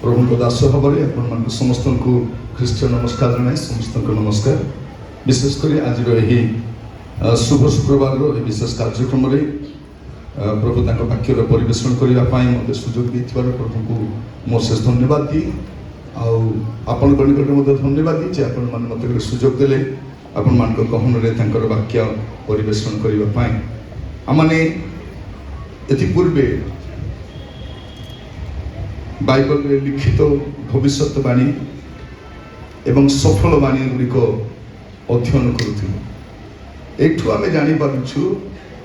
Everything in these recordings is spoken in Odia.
प्रभु दास भाव में समस्त को ख्रीष्ट नमस्कार जनाए समस्त नमस्कार। विशेषकर आज शुभ शुक्रवार विशेष कार्यक्रम प्रभु वाक्य परिवेशन करने मत सुजोग प्रभु को मो शेष धन्यवाद दी आपण धन्यवाद दी आपण मैंने मत सुजोग देले आपण मान कहन वाक्य परिवेशन करने आमने पूर्वे बाइबल रे लिखित भविष्यवाणी एवं सफल वाणी गुड़िक अध्ययन करूँ। आम जानीपु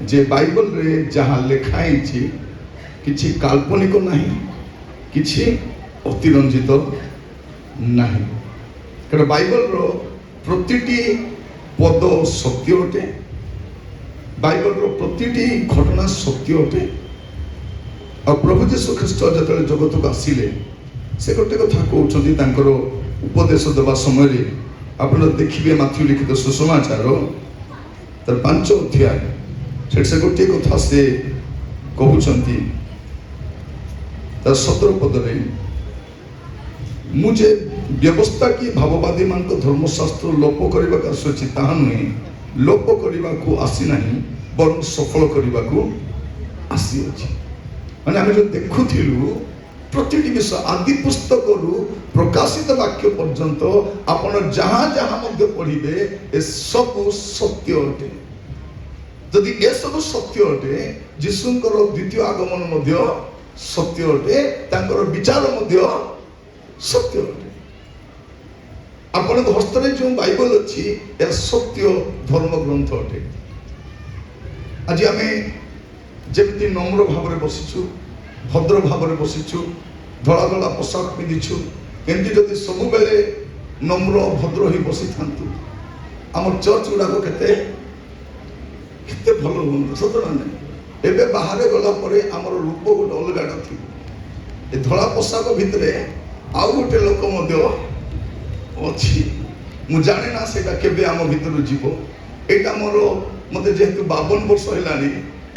जे बाइबल रे जहाँ लिखाई किछि काल्पनिक नहीं किछि अतिरंजित नहीं। कारण बाइबल रो प्रतिटी पद सत्य अटे, बाइबल रो प्रतिटी घटना सत्य अटे। और प्रभु जीशु ख्रीष्ट जो जगत को आसिले से गोटे कथा कहते उपदेश देवा समय आप देखिए माथ्यू लिखित सुसमाचार तर 5 अध्याय से गोटे कथा से कहते 17 पदरे मुझे व्यवस्था की भाववादी मान धर्मशास्त्र लोप करने का आसुची ताहा नुहे लोप करने को आसी नहीं बर सफल करने को आसी अच्छी। माने आम जो देखुलु प्रतिटी विषय आदि पुस्तक प्रकाशित वाक्य पर्यंत आपण जहाँ जहाँ पढ़े ए सब सत्य अटे। जदि ए सब सत्य अटे जीशुंकर द्वितीय आगमन सत्य अटे, तांकर विचार सत्य अटे। आपण हस्तरे जो बाइबल अच्छी यह सत्य धर्म ग्रंथ अटे। आज आम जमी नम्र भाव में बसीचु भद्र भाव में बसीचु धला धला पोशाक पिंधिचु एमती जदि सब बेले नम्र भद्र ही बसी था आम चर्च गुड़ाक केते भल हूँ सत ना नहीं। एवं बाहर गलापर आम रूप गोटे अलगाटा थी धला पोशाक भितर आउ गोटे लोक अच्छी मु जाने ना से आम भीतर जीव यहाँ मोर मत जेहेतु 52 वर्ष है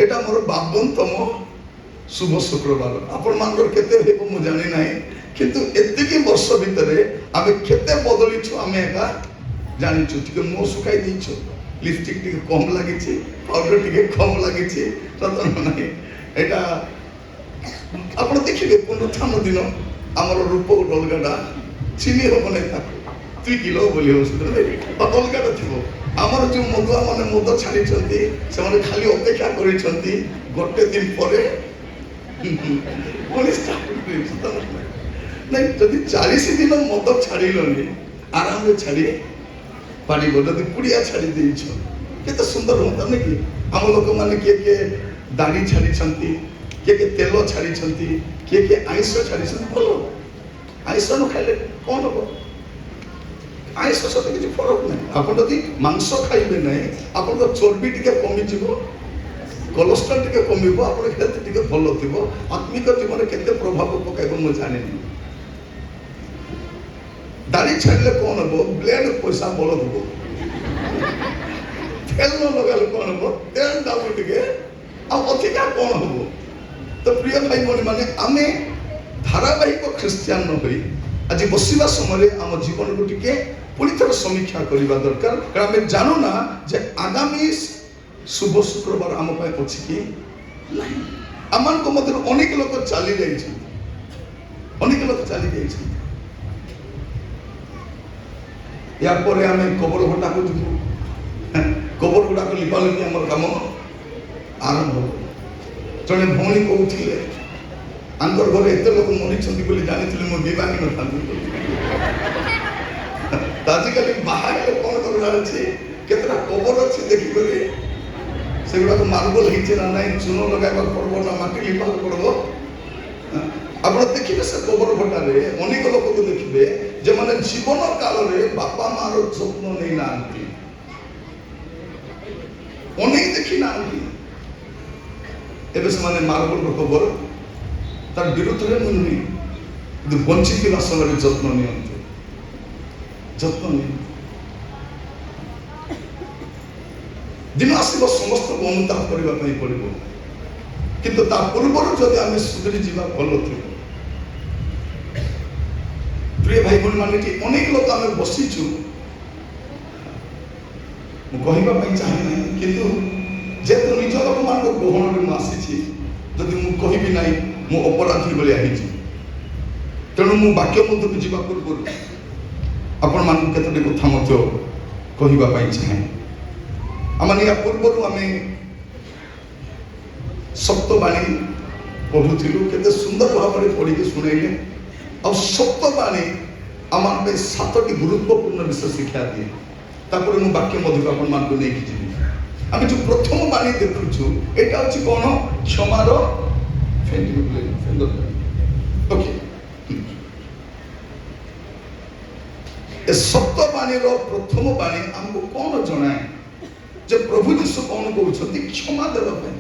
एटा मोर 52तम शुभ शुक्रवार। आपण मानकर केते हेबो मु जानि नाही किंतु एतिकी वर्ष भितरे आमे केते बदलिछु आमे एका जानिछु। ठीक मो सुखाई दिछु लिपस्टिक टिके कम लागिछि पाउडर टिके कम लागिछि सतन नाही। एटा आपण देखिबे पुनरुत्थान दिन हमर रूप अलगाटा चिनी हो नै ताको 3 किलो बोली हो सुदरे अलगाटा थिबो। आमर जो मधुआ मैंने मद छाड़ी से खाली अपेक्षा कर गोटे दिन पर नहीं जदि 40 दिन मद छाड़ी आराम छाड़ी पार जब पुड़िया छाड़ी केते सुंदर होता नहीं कि आम लोक मैंने किए दाढ़ी छाड़ी किए तेल छाड़ी किए आइस छाड़ी भल आइस न खाइले कौन हम आइस सहित किसी फरक नहीं। आप मांस खाइबे ना आप चर्बी टी कमिज कोलेस्ट्रॉल टी कम आप हेल्थ टी भल थी आत्मिक जीवन केते प्रभाव पकाइब मुझे जानी। दाढ़ी छाड़े कौन हम ब्लेड पैसा बल हम तेल न लगा कौन हम तेल दाम टे अधिका कौन हम। तो प्रिय भाई भौणी मैंने आम धारावाहिक ख्रीस्टियान न हो आज बसवा समय आम जीवन को टिके पुणी थर समीक्षा करने दरकार। कारण आम जानू ना जे आगामी शुभ शुक्रवार आम अच्छी कि नहीं। आम मध्य अनेक लोक चली अनेक लोक चली यापर आम कबर भट्टा को जीव कबर गुड़ाक लिपालिपि आम कम आरंभ। जड़े भौणी कहते आंकर घर एत लोक मरी जानी मुझे दिवानी न था। आजिकल बाहर कौन कर केतटा कबर अच्छी देखिक से गुड़ाक मार्बल होना ना चून लगाइबा पड़ो ना माटी लिपा पड़ो। आप देखिए से कबर भट्टारे अनेक लोक को देखिए जो मैंने जीवन काल में बापा मार जत्न नहीं ना अनेक देखी ना एवं से मार्बल कबर तार विरुद्ध में नुहे कि बंची समय जत्न नि दिन आसब समस्त को अनुताप करने पड़ो किंतु ता पूर्व जदि आम सुधरी जावा भल थी प्रिय भाई भौणी मान अनेक लोक आम बसीचु कहवाई चाहे ना किंतु जेहेतु निज लोक मान गहण आसी जदि मुझे ना मु अपराधी भाई तेणु मु वाक्य मध्य को जावा पूर्व आपण मान केतोटी कथा कहवाई चाहे आम या पूर्व आम सप्तवाणी पढ़ुलु केते सुंदर भाव में पढ़ी शुणेले आ सप्तवाणी आम 7टी गुरुत्वपूर्ण विषय शिक्षा दिए तापर मु वाक्य मध्य आपण मान को लेकिन जी आम जो प्रथम वाणी देखुचु एटा होची कोन क्षमार ओके ए सप्तवाणी रो प्रथम वाणी हमको कौन जनाए जे प्रभु यीशु कौन कहउछथि क्षमा देबा पे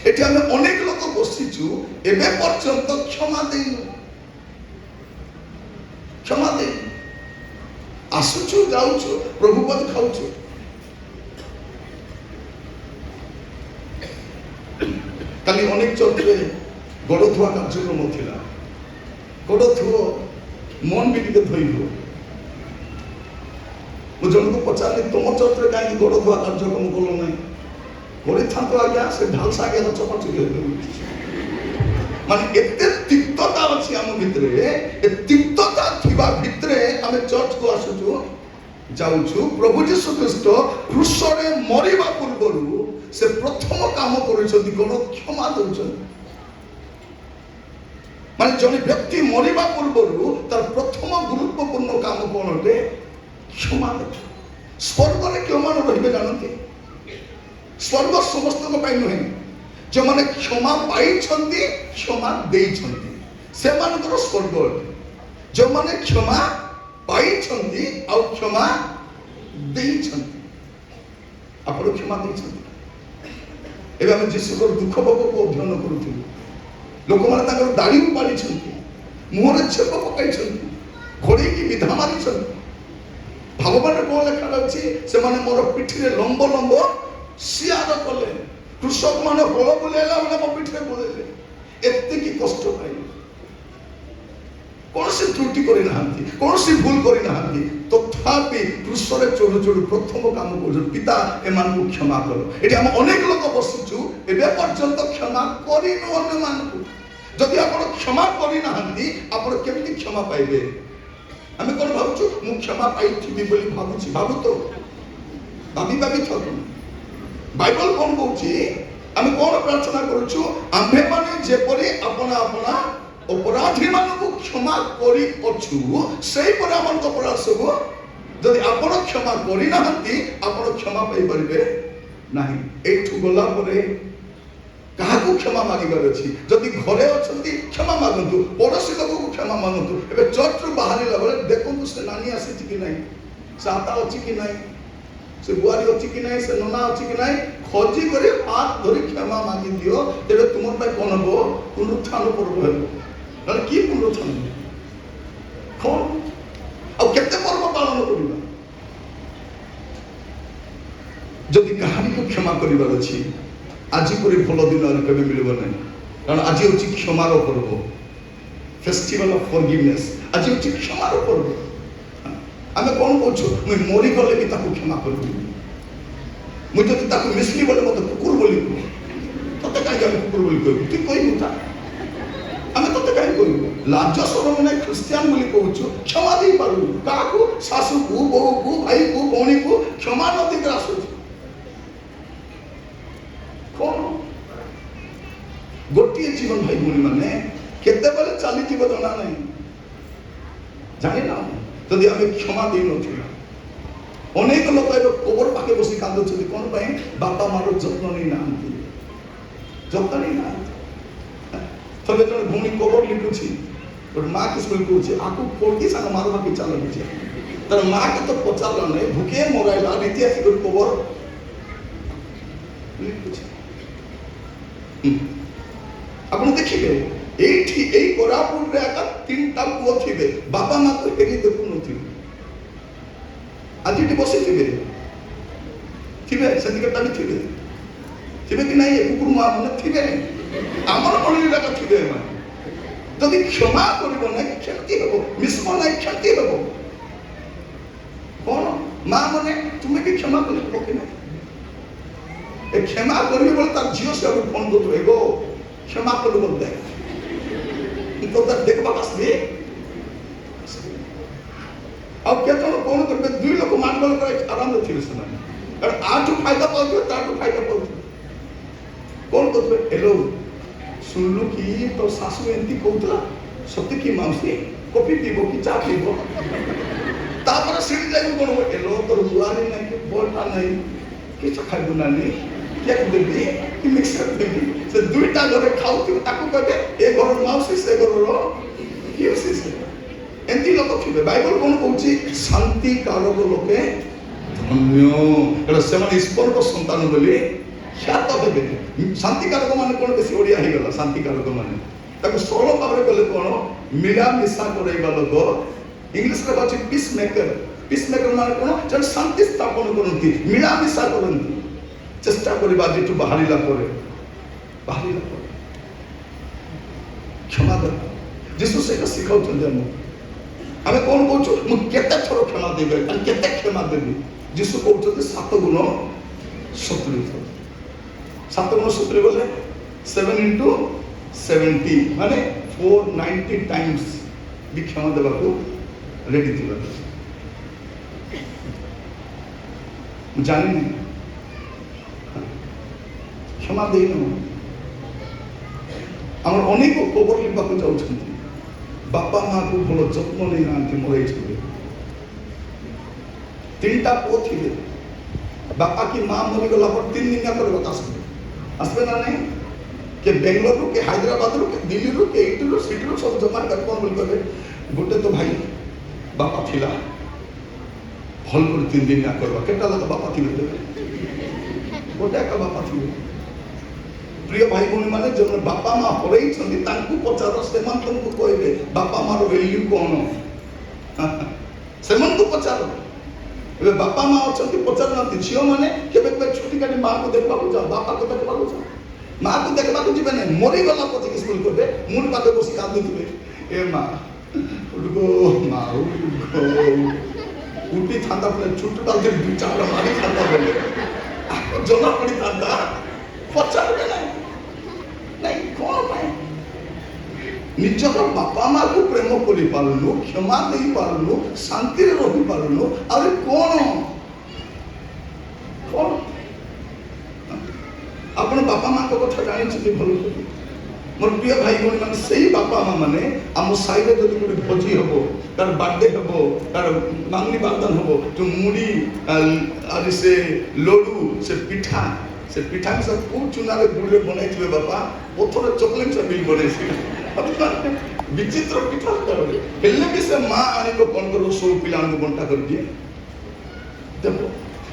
एठी हम अनेक लोक बसिचु एबे पर्यंत क्षमा देइनु क्षमा दे आसुचु जाउचु प्रभु पद खाउचु काली अनेक चर्च रे गोड़ धुआ कार्यक्रम थिला गोड़ धुओ मन भी टिके धोइलो मु जन को पचारि तुम चर्च रे काई गोड़ धुआ कार्यक्रम कलो नै गोड़ी थांतो आज्ञा से ढाल सागे चपट माने एते तिक्तता अछि हम भितरे ए तिक्तता थिबा भितरे हम चर्च को आसुचु जाउछु प्रभु यीशु ख्रीष्ट क्रूस रे मरिबा पूर्वरु से प्रथम काम करिसथि कोन क्षमा दउछन माने जने व्यक्ति मरिबा पूर्वरु तार प्रथम गुरुत्वपूर्ण काम कोन होते क्षमा दे स्वर्ग रे क्यों मान रहिबे जानते स्वर्ग समस्त को पाई नुहे जो माने क्षमा पाई छंती क्षमा देई छंती से मानकर स्वर्ग जो माने क्षमा पाई छंती और क्षमा देई छंती आपण क्षमा देई छंती एबे हम यीशु को दुख भोग को अध्ययन करूथि लोक माने ताकर दाढ़ी उपाड़ी छंती मुंह रे छेप पकाई छंती घोड़ी की विधा मारी छंती भगवान को लेखा अछि से माने मोर पिठी रे लंबो लंबो सियाद कले कृषक माने हल बुलेला माने मो पिठे बुलेले एते की कष्ट पाई कौन से त्रुटि करि नाहंती कौन से भूल करि नाहंती तथापि कृष्ण रे चोर चोर प्रथम काम कर पिता एमान को क्षमा करो एटी हम अनेक लोक बसिचु एबे पर्यंत क्षमा करि न अन्य मान को जदि आपण क्षमा करि नाहंती आपण केमिति क्षमा पाइबे हमें कोन भाबुचु मु क्षमा पाइथिबी बोली भाबुची भाबु तो भाबी थकु बाइबल कौन कहूची आम कौन प्रार्थना करूछु आम्भे माने जेपरि अपना अपना अपराधी मानकु क्षमा करि अछु सेही पर हमन अपराध सब जदि आपण क्षमा करि नाहंती आपण क्षमा पाई परिबे नाही एठु गला परे काहाकु क्षमा मागिबार अछि जदि घरे अछंती क्षमा मागंतु पड़ोसी लोक को क्षमा मागंतु एबे चर्च रु बाहरी लेवल देखंतु से नानी आसी कि नाही साता अछि कि नाही से बुआरी अछि कि नाही से नना अछि कि नाही खोजी करे हाथ धरि क्षमा मांगी दियो तेबे तुमर पे कोन हो पुनरुत्थान पर्व हेबो नले की पुनरुत्थान कोन आ केते पर्व पालन करिबा जदि कहानी को क्षमा करिबार अछि आजि परि भलो दिन आर केबे मिलबो नै कारण आजि अछि क्षमार पर्व फेस्टिवल ऑफ फॉरगिवनेस आजि अछि क्षमार पर्व आमे कौन कहूँ मुझे मरी गले भी ताको क्षमा करू मुझे तो ताको मिसली बोले मत कुकुर बोली तते काई हम कुकुर बोली कहू तू कहि उठा आमे तते काई कहू लाज शरम नै क्रिश्चियन बोली कहूछु क्षमा दे पारू काको सासु को बहू को भाई को भौणी को क्षमा न दे ग्रास कौन गोटिए जीवन भाई भौणी माने केते बेले चली जीव जना नै जानि ना जदि आम क्षमा दे न अनेक लोक कबर पाखे बस कांदुं कौन बापा मार जत्न नहीं ना जत्न नहीं ना थे जो भूमि कबर लिखुची गोटे माँ किस कहूँ आपको पड़ी सांग मार बाकी चाल लगे तर माँ के तो पचार ना भूखे मराइला रीति आसिक कबर लिखुची आप देखिए ये कोरापुट रे आका 3टा पुओ थिबे बाबा माँ को हेरी देखु नथिबे आज ये बसी थिबे सदिकटा भी थिबे कि नहीं कुकुर माँ मन थिबे आमर मणि जाका थिबे যদি ক্ষমা করিব না ক্ষতি হব, মিশব না ক্ষতি হব। কোন মা মানে তুমি কি ক্ষমা করিব কি না? এই ক্ষমা করিবে বলে তার ঝিও সে ফোন করতো, এগো ক্ষমা করব দেখ তো তার দেখবা আসবে। ଆଉ କେତେ ଜଣ କଣ କରିବେ, ଦୁଇ ଲୋକ ମାଡ଼ଗୋଳ କରି ଆରାମରେ ଥିବେ ସେମାନେ, କାରଣ ଆଠୁ ଫାଇଦା ପାଉଥିବେ ତାଠୁ ଫାଇଦା ପାଉଥିବେ। କଣ କରୁଥିବେ, ହେଲୋ ଶୁଣିଲୁ କି ତୋ ଶାଶୁ ଏମିତି କହୁଥିଲା, ସତେ କି ମାଉସୀ କଫି ପିଇବ କି ଚା ପିଇବ? ତାପରେ ସେଠି ଯାଇକି କଣ ହବ, ହେଲୋ ତୋର ଦୁଆରି ନାହିଁ କି ବଲଟା ନାହିଁ, କିଛି ଖାଇବୁ ନାନି, କେକ୍ ଦେବି କି ମିକ୍ସଚର ଦେବି। ସେ ଦୁଇଟା ଘରେ ଖାଉଥିବେ, ତାକୁ କହିବେ ଏ ଘରର ମାଉସୀ ସେ ଘରର ପିଉସୀ। ସେ ଏମିତି ଲୋକ ଥିବେ। ବାଇବଲ କଣ କହୁଛି, ଶାନ୍ତି କାରକ ଲୋକେ ଧନ୍ୟ, କାରଣ ସେମାନେ ଈଶ୍ୱରଙ୍କ ସନ୍ତାନ ବୋଲି ଖ୍ୟାତ ହେବେ। ଶାନ୍ତି କାରକ ମାନେ କଣ, ବେଶୀ ଓଡ଼ିଆ ହେଇଗଲା। ଶାନ୍ତି କାରକ ମାନେ ତାକୁ ସରଳ ଭାବରେ କଲେ କଣ, ମିଳାମିଶା କରେଇବା ଲୋକ। ଇଂଲିଶରେ ଅଛି ପିସ୍ ମେକର। ପିସ୍ ମେକର ମାନେ କଣ, ଜଣେ ଶାନ୍ତି ସ୍ଥାପନ କରନ୍ତି, ମିଳାମିଶା କରନ୍ତି। ଚେଷ୍ଟା କରିବା ଯେଠୁ ବାହାରିଲା ପରେ କ୍ଷମା ଦେବା। ଯୀଶୁ ସେଇଟା ଶିଖାଉଛନ୍ତି ଆମକୁ। ଆମେ କଣ କହୁଛୁ, ମୁଁ କେତେ ଥର କ୍ଷମା ଦେବି, କେତେ କ୍ଷମା ଦେବି? ଯୀଶୁ କହୁଛନ୍ତି 7 ଗୁଣ 70 ଥର। 7 ଗୁଣ 70 ବୋଲେ 7 into 70 ମାନେ 490 times ବି କ୍ଷମା ଦେବାକୁ ରେଡି ଥିବା। ମୁଁ ଜାଣିନି କ୍ଷମା ଦେଇନୁ। ଆମର ଅନେକ କବର ଲିପବାକୁ ଯାଉଛନ୍ତି, ବାପା ମାଆକୁ ଭଲ ଯତ୍ନ ନେଇନାହାନ୍ତି, ମରେଇଛନ୍ତି। 3ଟା ପୁଅ ଥିଲେ, ବାପା କି ମା ମରିଗଲା ପରେ 3 ଦିନିଆ ପରେ আসবে না নাই? কে বেঙ্গলোরু, কে হায়দ্রাবাদরু, কে দিল্লীরু, কে এইটুরু সিটুরু সব জমা করে কোন বল করে গোটে তো ভাই বাপা থিলা ভাল করে 3 দিন না করবা, কেটা লোক বাপা থিবে দেবে, গোটে একা বাপা থিবে। প্রিয় ভাই ভଉଣୀ ମାନେ ଯୋଉ ବାପା ମା ହରେଇଛନ୍ତି ତାଙ୍କୁ ପଚାର, ସେମାନେ ତମକୁ କହିବେ ବାପା ମାର ଭ୍ୟାଲ୍ୟୁ କଣ। ସେମାନଙ୍କୁ ପଚାର। ଏବେ ବାପା ମା ଅଛନ୍ତି ପଚାରୁନାହାନ୍ତି। ଝିଅମାନେ କେବେ କେବେ ଛୁଟି କାଟି ମାଆକୁ ଦେଖିବାକୁ ଯାଅ, ବାପାକୁ ଦେଖିବାକୁ ଯାଅ। ମାଆକୁ ଦେଖିବାକୁ ଯିବେ ନାହିଁ, ମରିଗଲା ପଛକେ ସ୍କୁଲ କରିବେ, ମୁଣ୍ଡ ପାଖରେ ବସି କାନ୍ଦୁଥିବେ, ଏ ମା ଉଠୋ ମା ଉଠି ଥାନ୍ତା ପରେ ଛୁଟୁଟା ଯଦି 2-4 ମାରି ଥାନ୍ତା ବୋଲେ ଜଣା ପଡ଼ିଥାନ୍ତା। ପଚାରିବେ ନାହିଁ। ନାଇଁ କଣ ପାଇଁ? ନିଜର ବାପା ମାଆକୁ ପ୍ରେମ କରିପାରୁନୁ, କ୍ଷମା ଦେଇପାରୁନୁ, ଶାନ୍ତିରେ ରହିପାରୁନୁ, ଆହୁରି କଣ? ଆପଣ ବାପା ମାଙ୍କ କଥା ଜାଣିଛନ୍ତି ଭଲ କରି। ମୋର ପ୍ରିୟ ଭାଇ ଭଉଣୀ ମାନେ, ସେଇ ବାପା ମା ମାନେ ଆମ ସାହିରେ ଯଦି ଗୋଟେ ଭୋଜି ହବ, ତାର ବାର୍ଥଡେ ହବ, ତାର ମାଙ୍ଗଲି ବାନ୍ଧନ ହବ, ଯୋଉ ମୁଢ଼ି ଆରି ସେ ଲଡୁ, ସେ ପିଠା ସେ କୋଉ ଚୁନାରେ ଗୁଡରେ ବନେଇଥିବେ ବାପା, ପଥର ଚକଲେଟ ବିଲ୍ ବନେଇଥିବେ। ବିଚିତ୍ର ପିଠା ହେଲେ ବି ସେ ମା ଆଣିବ କଣ କରିବ, ସବୁ ପିଲାମାନଙ୍କୁ ବଣ୍ଟା କରିଦିଏ ଦେବ।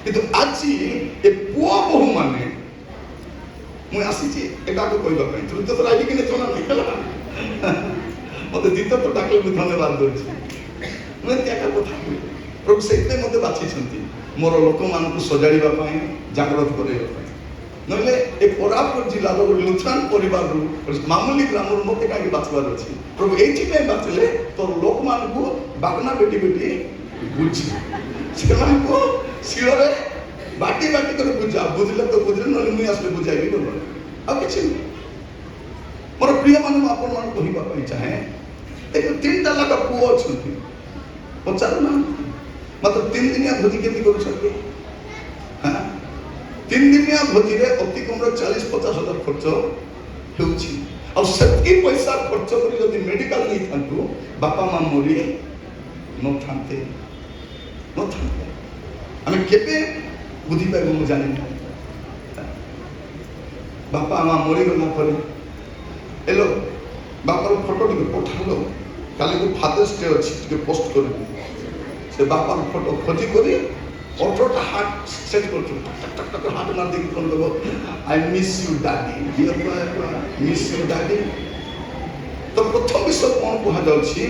କିନ୍ତୁ ଆଜି ଏ ପୁଅ ବୋହୂ ମାନେ, ମୁଁ ଆସିଛି ଏଟାକୁ କହିବା ପାଇଁ, ତୃତୀୟ ଥର ଆଇବି କି ନାହିଁ ଜଣା ନାହିଁ ହେଲା, ମତେ ଦ୍ୱିତୀୟ ଥର ଡାକିଲେ ମୁଁ ଧନ୍ୟବାଦ ଦଉଛି। ମୁଁ ଏମିତି ଏକା କଥା କୁହେ, ପ୍ରଭୁ ସେଇଥିପାଇଁ ମତେ ବାଛିଛନ୍ତି ମୋର ଲୋକମାନଙ୍କୁ ସଜାଡ଼ିବା ପାଇଁ, ଜାଗ୍ରତ କରାଇବା ପାଇଁ। ନହେଲେ ଏ କୋରାପୁଟ ଜିଲ୍ଲାର ଗୋଟେ ଲୁଥରାନ ପରିବାରରୁ ମାମୁଲି ଗ୍ରାମରୁ ମତେ କାହିଁକି ବାଛିବାର ଅଛି? ପ୍ରଭୁ ଏଇଥିପାଇଁ ବାଛିଲେ ତୋର ଲୋକମାନଙ୍କୁ ବାଗନା ବେଟି ବେଟି ବୁଝି, ସେମାନଙ୍କୁ ଶିଳରେ ବାଟି ବାଟି କରି ବୁଝା, ବୁଝିଲେ ତ ବୁଝିଲେ, ନହେଲେ ମୁଇଁ ଆସିଲେ ବୁଝାଇବି ବୋଲ, ଆଉ କିଛି ନୁହେଁ। ମୋର ପ୍ରିୟ ମାନେ, ମୁଁ ଆପଣମାନଙ୍କୁ କହିବା ପାଇଁ ଚାହେଁ, ଦେଖ 3ଟା ଲେଖା ପୁଅ ଅଛନ୍ତି, ପଚାରୁନାହାନ୍ତି ମାତ୍ର 3 ଦିନିଆ ଭୋଜି କେମିତି କରୁଛନ୍ତି? 3 ଦିନିଆ ଭୋଜିରେ ଅତି କମରେ 40-50 ହଜାର ଖର୍ଚ୍ଚ ହେଉଛି। ଆଉ ସେତିକି ପଇସା ଖର୍ଚ୍ଚ କରି ଯଦି ମେଡିକାଲ ନେଇଥାନ୍ତୁ, ବାପା ମା ମରି ନଥାନ୍ତେ। ଆମେ କେବେ ବୁଝି ପାଇବୁ ମୁଁ ଜାଣିନି। ବାପା ମା ମରିଗଲା ପରେ ହେଲୋ ବାପାର ଫଟୋ ଟିକେ ପଠାଇଲ, କାଲିକୁ ଫାଦର୍ସ ଡେ ଅଛି, ଟିକେ ପୋଷ୍ଟ କରିବୁ। ସେ ବାପାର ଫଟୋ ଖୋଜି କରି 18ଟା ହାର୍ଟ ସେଟ୍ କରୁଛୁ, ହାର୍ଟ ମାରି ଦେଇକି କଣ ଦେବ, I miss you daddy, miss you daddy. ତ ପ୍ରଥମ ବିଷୟ କଣ କୁହାଯାଉଛି?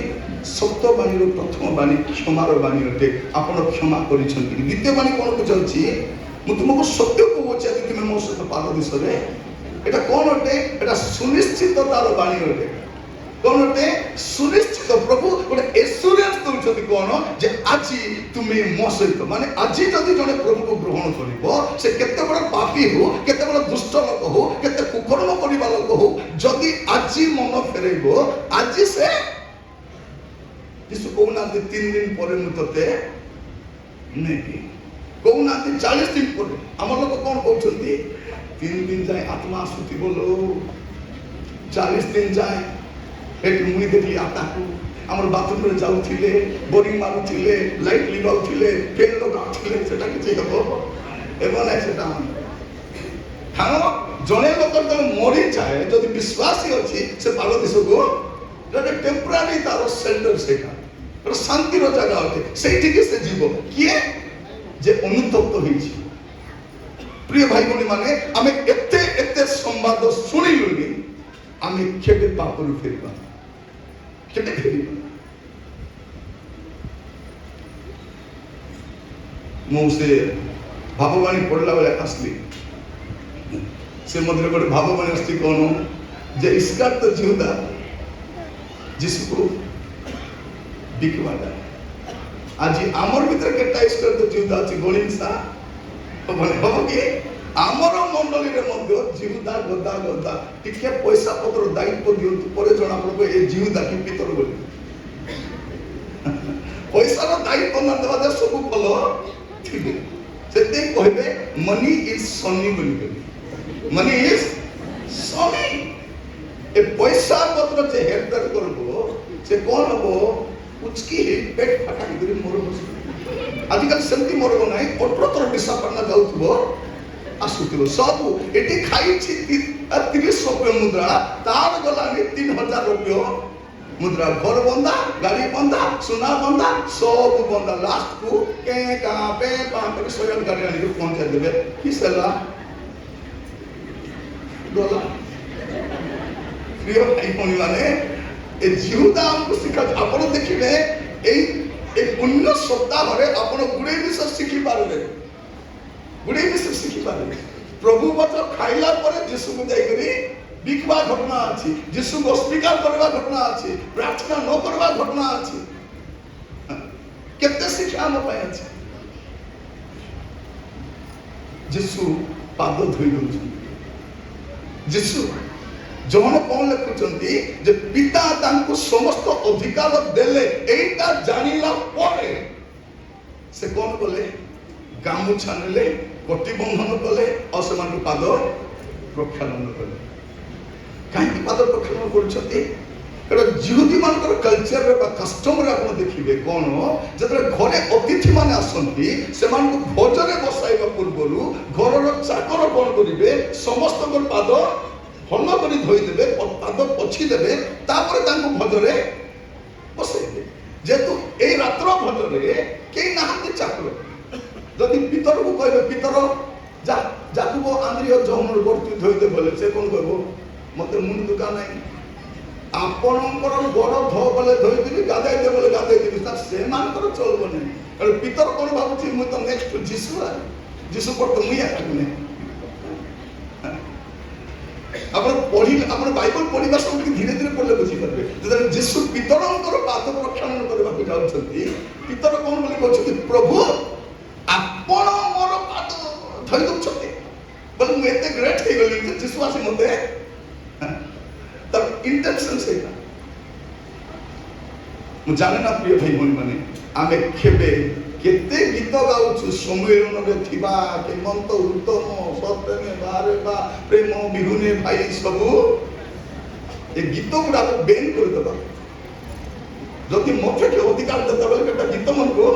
ସତ୍ୟବାଣୀର ପ୍ରଥମ ବାଣୀ କ୍ଷମାର ବାଣୀ ଅଟେ। ଆପଣ କ୍ଷମା କରିଛନ୍ତି। ଦ୍ୱିତୀୟ ବାଣୀ କଣ ବୁଝାଉଛି? ମୁଁ ତୁମକୁ ସତ୍ୟ କହୁଛି, ଆଜି ତୁମେ ମୋ ସହିତ ପାଦ ବିଷୟରେ, এটা কোন অটে? এটা সুনিশ্চিততার বাণী অটে। कौन गोटे सुनिश्चित प्रभु गोटे एश्योरेंस दउछथि कोन जे आजि तुमे मो सहित माने आजि जदि जने प्रभु को ग्रहण करिवो से केते बड़ पापी हो केते बड़ दुष्ट लोक हो केते कुकर्म करिबा लोक हो जदि आजि मन फेरेबो आजि से यीशु कहना 3 दिन पर मु तते नहीं कहना 40 दिन पर हम लोग कौन कहउछथि 3 दिन जाए आत्मा सुति बोलो 40 दिन जाए एक मुई देखली आताकू हमर बाथरूम रे जाउथिले बोरिंग मारुथिले लाइट लिबाउथिले फेन लगाउथिले सेटा किछि हबो एबो नै सेटा हां जने लोक तो मरि जाए जदि विश्वासी अछि से बालो दिसको जदि टेम्पररी तारो सेंटर सेटा पर शांति रो जगह होते सेठी के से जीवो किए जे अनुतप्त होइछि प्रिय भाई बहनी माने आमे एते एते संवाद सुनिलुनी आमे केबे पापरु फेरिबा केबे फेरिबा मु से भाववाणी पढ़ला बेले आसली से मधुर गोटे भाववाणी आसती कोन जे इसकार तो जिहुदा जिसको बिकवादा आज आमर भीतर केटा इसकार तो जिहुदा अछि गोलिंसा माने बाबा की आमर मंडली रे मध्य जिहुदा गदा गदा टिके पैसा पत्र दायित्व दियंतु परे जणा पड़बो ए जिहुदा की पितर बोली पैसा रो दायित्व न देबा दे सब भलो ठीक सेते कहबे मनी इज सनी बोली मनी इज सनी ए पैसा पत्र जे हेरदर करबो से कोन हबो उचकी पेट फटा करी मोर आजकल सेमती मोर नाही अठरतर दिशा पन्ना जाउथबो आसुथिबो सब एटी खाइछि 30 रुपया मुद्रा तार गलानी 3000 रुपया मुद्रा घर बंदा गाड़ी बंदा सुना बंदा सब बंदा लास्ट को के का पे पांच सोयल गाड़ी आनी पहुंचा देबे किसला डॉलर प्रिय भाई बहनी माने ए जिहुदा हमको सिखा आपण देखिबे ए पुण्य सप्ताह रे आपण गुडे विषय सिखि पारबे गुडे विषय सिखि पारबे प्रभु वचन खाइला पर यीशु को जाई करी बिकवा घटना अछि यीशु को स्वीकार करबा घटना अछि प्रार्थना न करबा घटना अछि केते शिक्षा हम पाए अछि यीशु पाद धोई दउछि यीशु जौन कौन लिखुचंती जे पिता तांको समस्त अधिकार देले एटा जानिला परे से कौन बोले गामुछा नेले कोटि बंधन कले और समान पाद प्रक्षालन कले काहे पाद प्रक्षालन करछथि एटा जिहुदी मानकर कल्चर रे बा कस्टम रे आपण देखिबे कोन जतरे घरे अतिथि माने आसंती समान को भोजन रे बसाइबा पूर्वरु घरर चाकर कोन करिवे समस्त को पाद हल करी धोई देबे पाद पछि देबे तापर तांको भजरे बसाइबे जेतु ए रात्र भजरे के नाहंती चाकर जदि पितर को कहबे पितर जा जाकुबो आंद्रिय जहमर गोरतु धोई दे बोले से कोन कहबो मते मुंड दुका नाही आपणकर गोड़ धो बोले धोई देबी गादाई दे बोले गादाई देबी ता से मानकर चलबो नै अरे पितर कोन भाबुची मु त नेक्स्ट जीसु पर तो मुया करने अपन पढ़ी अपन बाइबल पढ़िबा सब धीरे धीरे पढ़ले बुझी परबे जदि जीसु पितरंकर पाद प्रक्षालन करबा के जाउछथि पितर कोन बोली कहछथि प्रभु आपण मोर पाद धरि दउछथि बोले मु एते ग्रेट हे गली जे जीसु आसी मते तर इंटेंशन से मु जाने ना प्रिय भाई बहन माने आमे खेबे केते गीत गाउछु सम्मेलन रे थिबा हेमंत उत्तम सत्यने बारे बा प्रेम बिहुने भाई सब ए गीत गुडा को बैन कर देबा जति मथे के अधिकार देता बेले केटा गीत मन को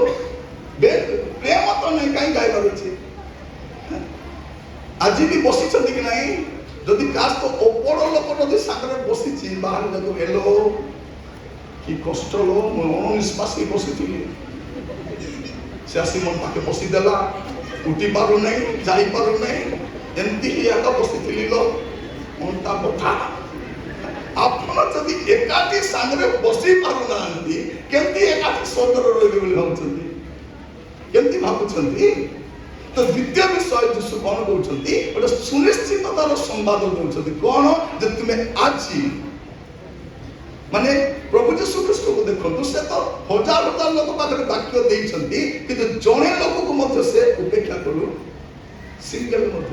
बैन प्रेम तो नहीं काई गाय करूछि आज भी बसी छथि कि नहीं जदि कास तो ओपड़ लोक जदि सागरे बसी छी बाहर जको हेलो कि कष्ट लो मो निष्पासी बसी थी से आसी मन पाके बसी देला उठी पारु नहीं जाई पारु नहीं एंती ही आका बसी थी लो अंता बथा आपण जदि एकाठी सागरे बसी पारु नांती केंती एकाठी सोदर रोगे बोली भाबुछंती केंती भाबुछंती तो द्वितीय विषय यीशु कौन कहउछंती ओटा सुनिश्चिततार संवाद दउछंती कौन जे तुमे आजी ମାନେ ପ୍ରଭୁ ଯୀଶୁ ଖ୍ରୀଷ୍ଟକୁ ଦେଖନ୍ତୁ, ସେ ତ ହଜାର ହଜାର ଲୋକ ପାଖରେ ବାକ୍ୟ ଦେଇଛନ୍ତି, କିନ୍ତୁ ଜଣେ ଲୋକକୁ ମଧ୍ୟ ସେ ଉପେକ୍ଷା କରୁ ସିଙ୍ଗଲ ମଧ୍ୟ।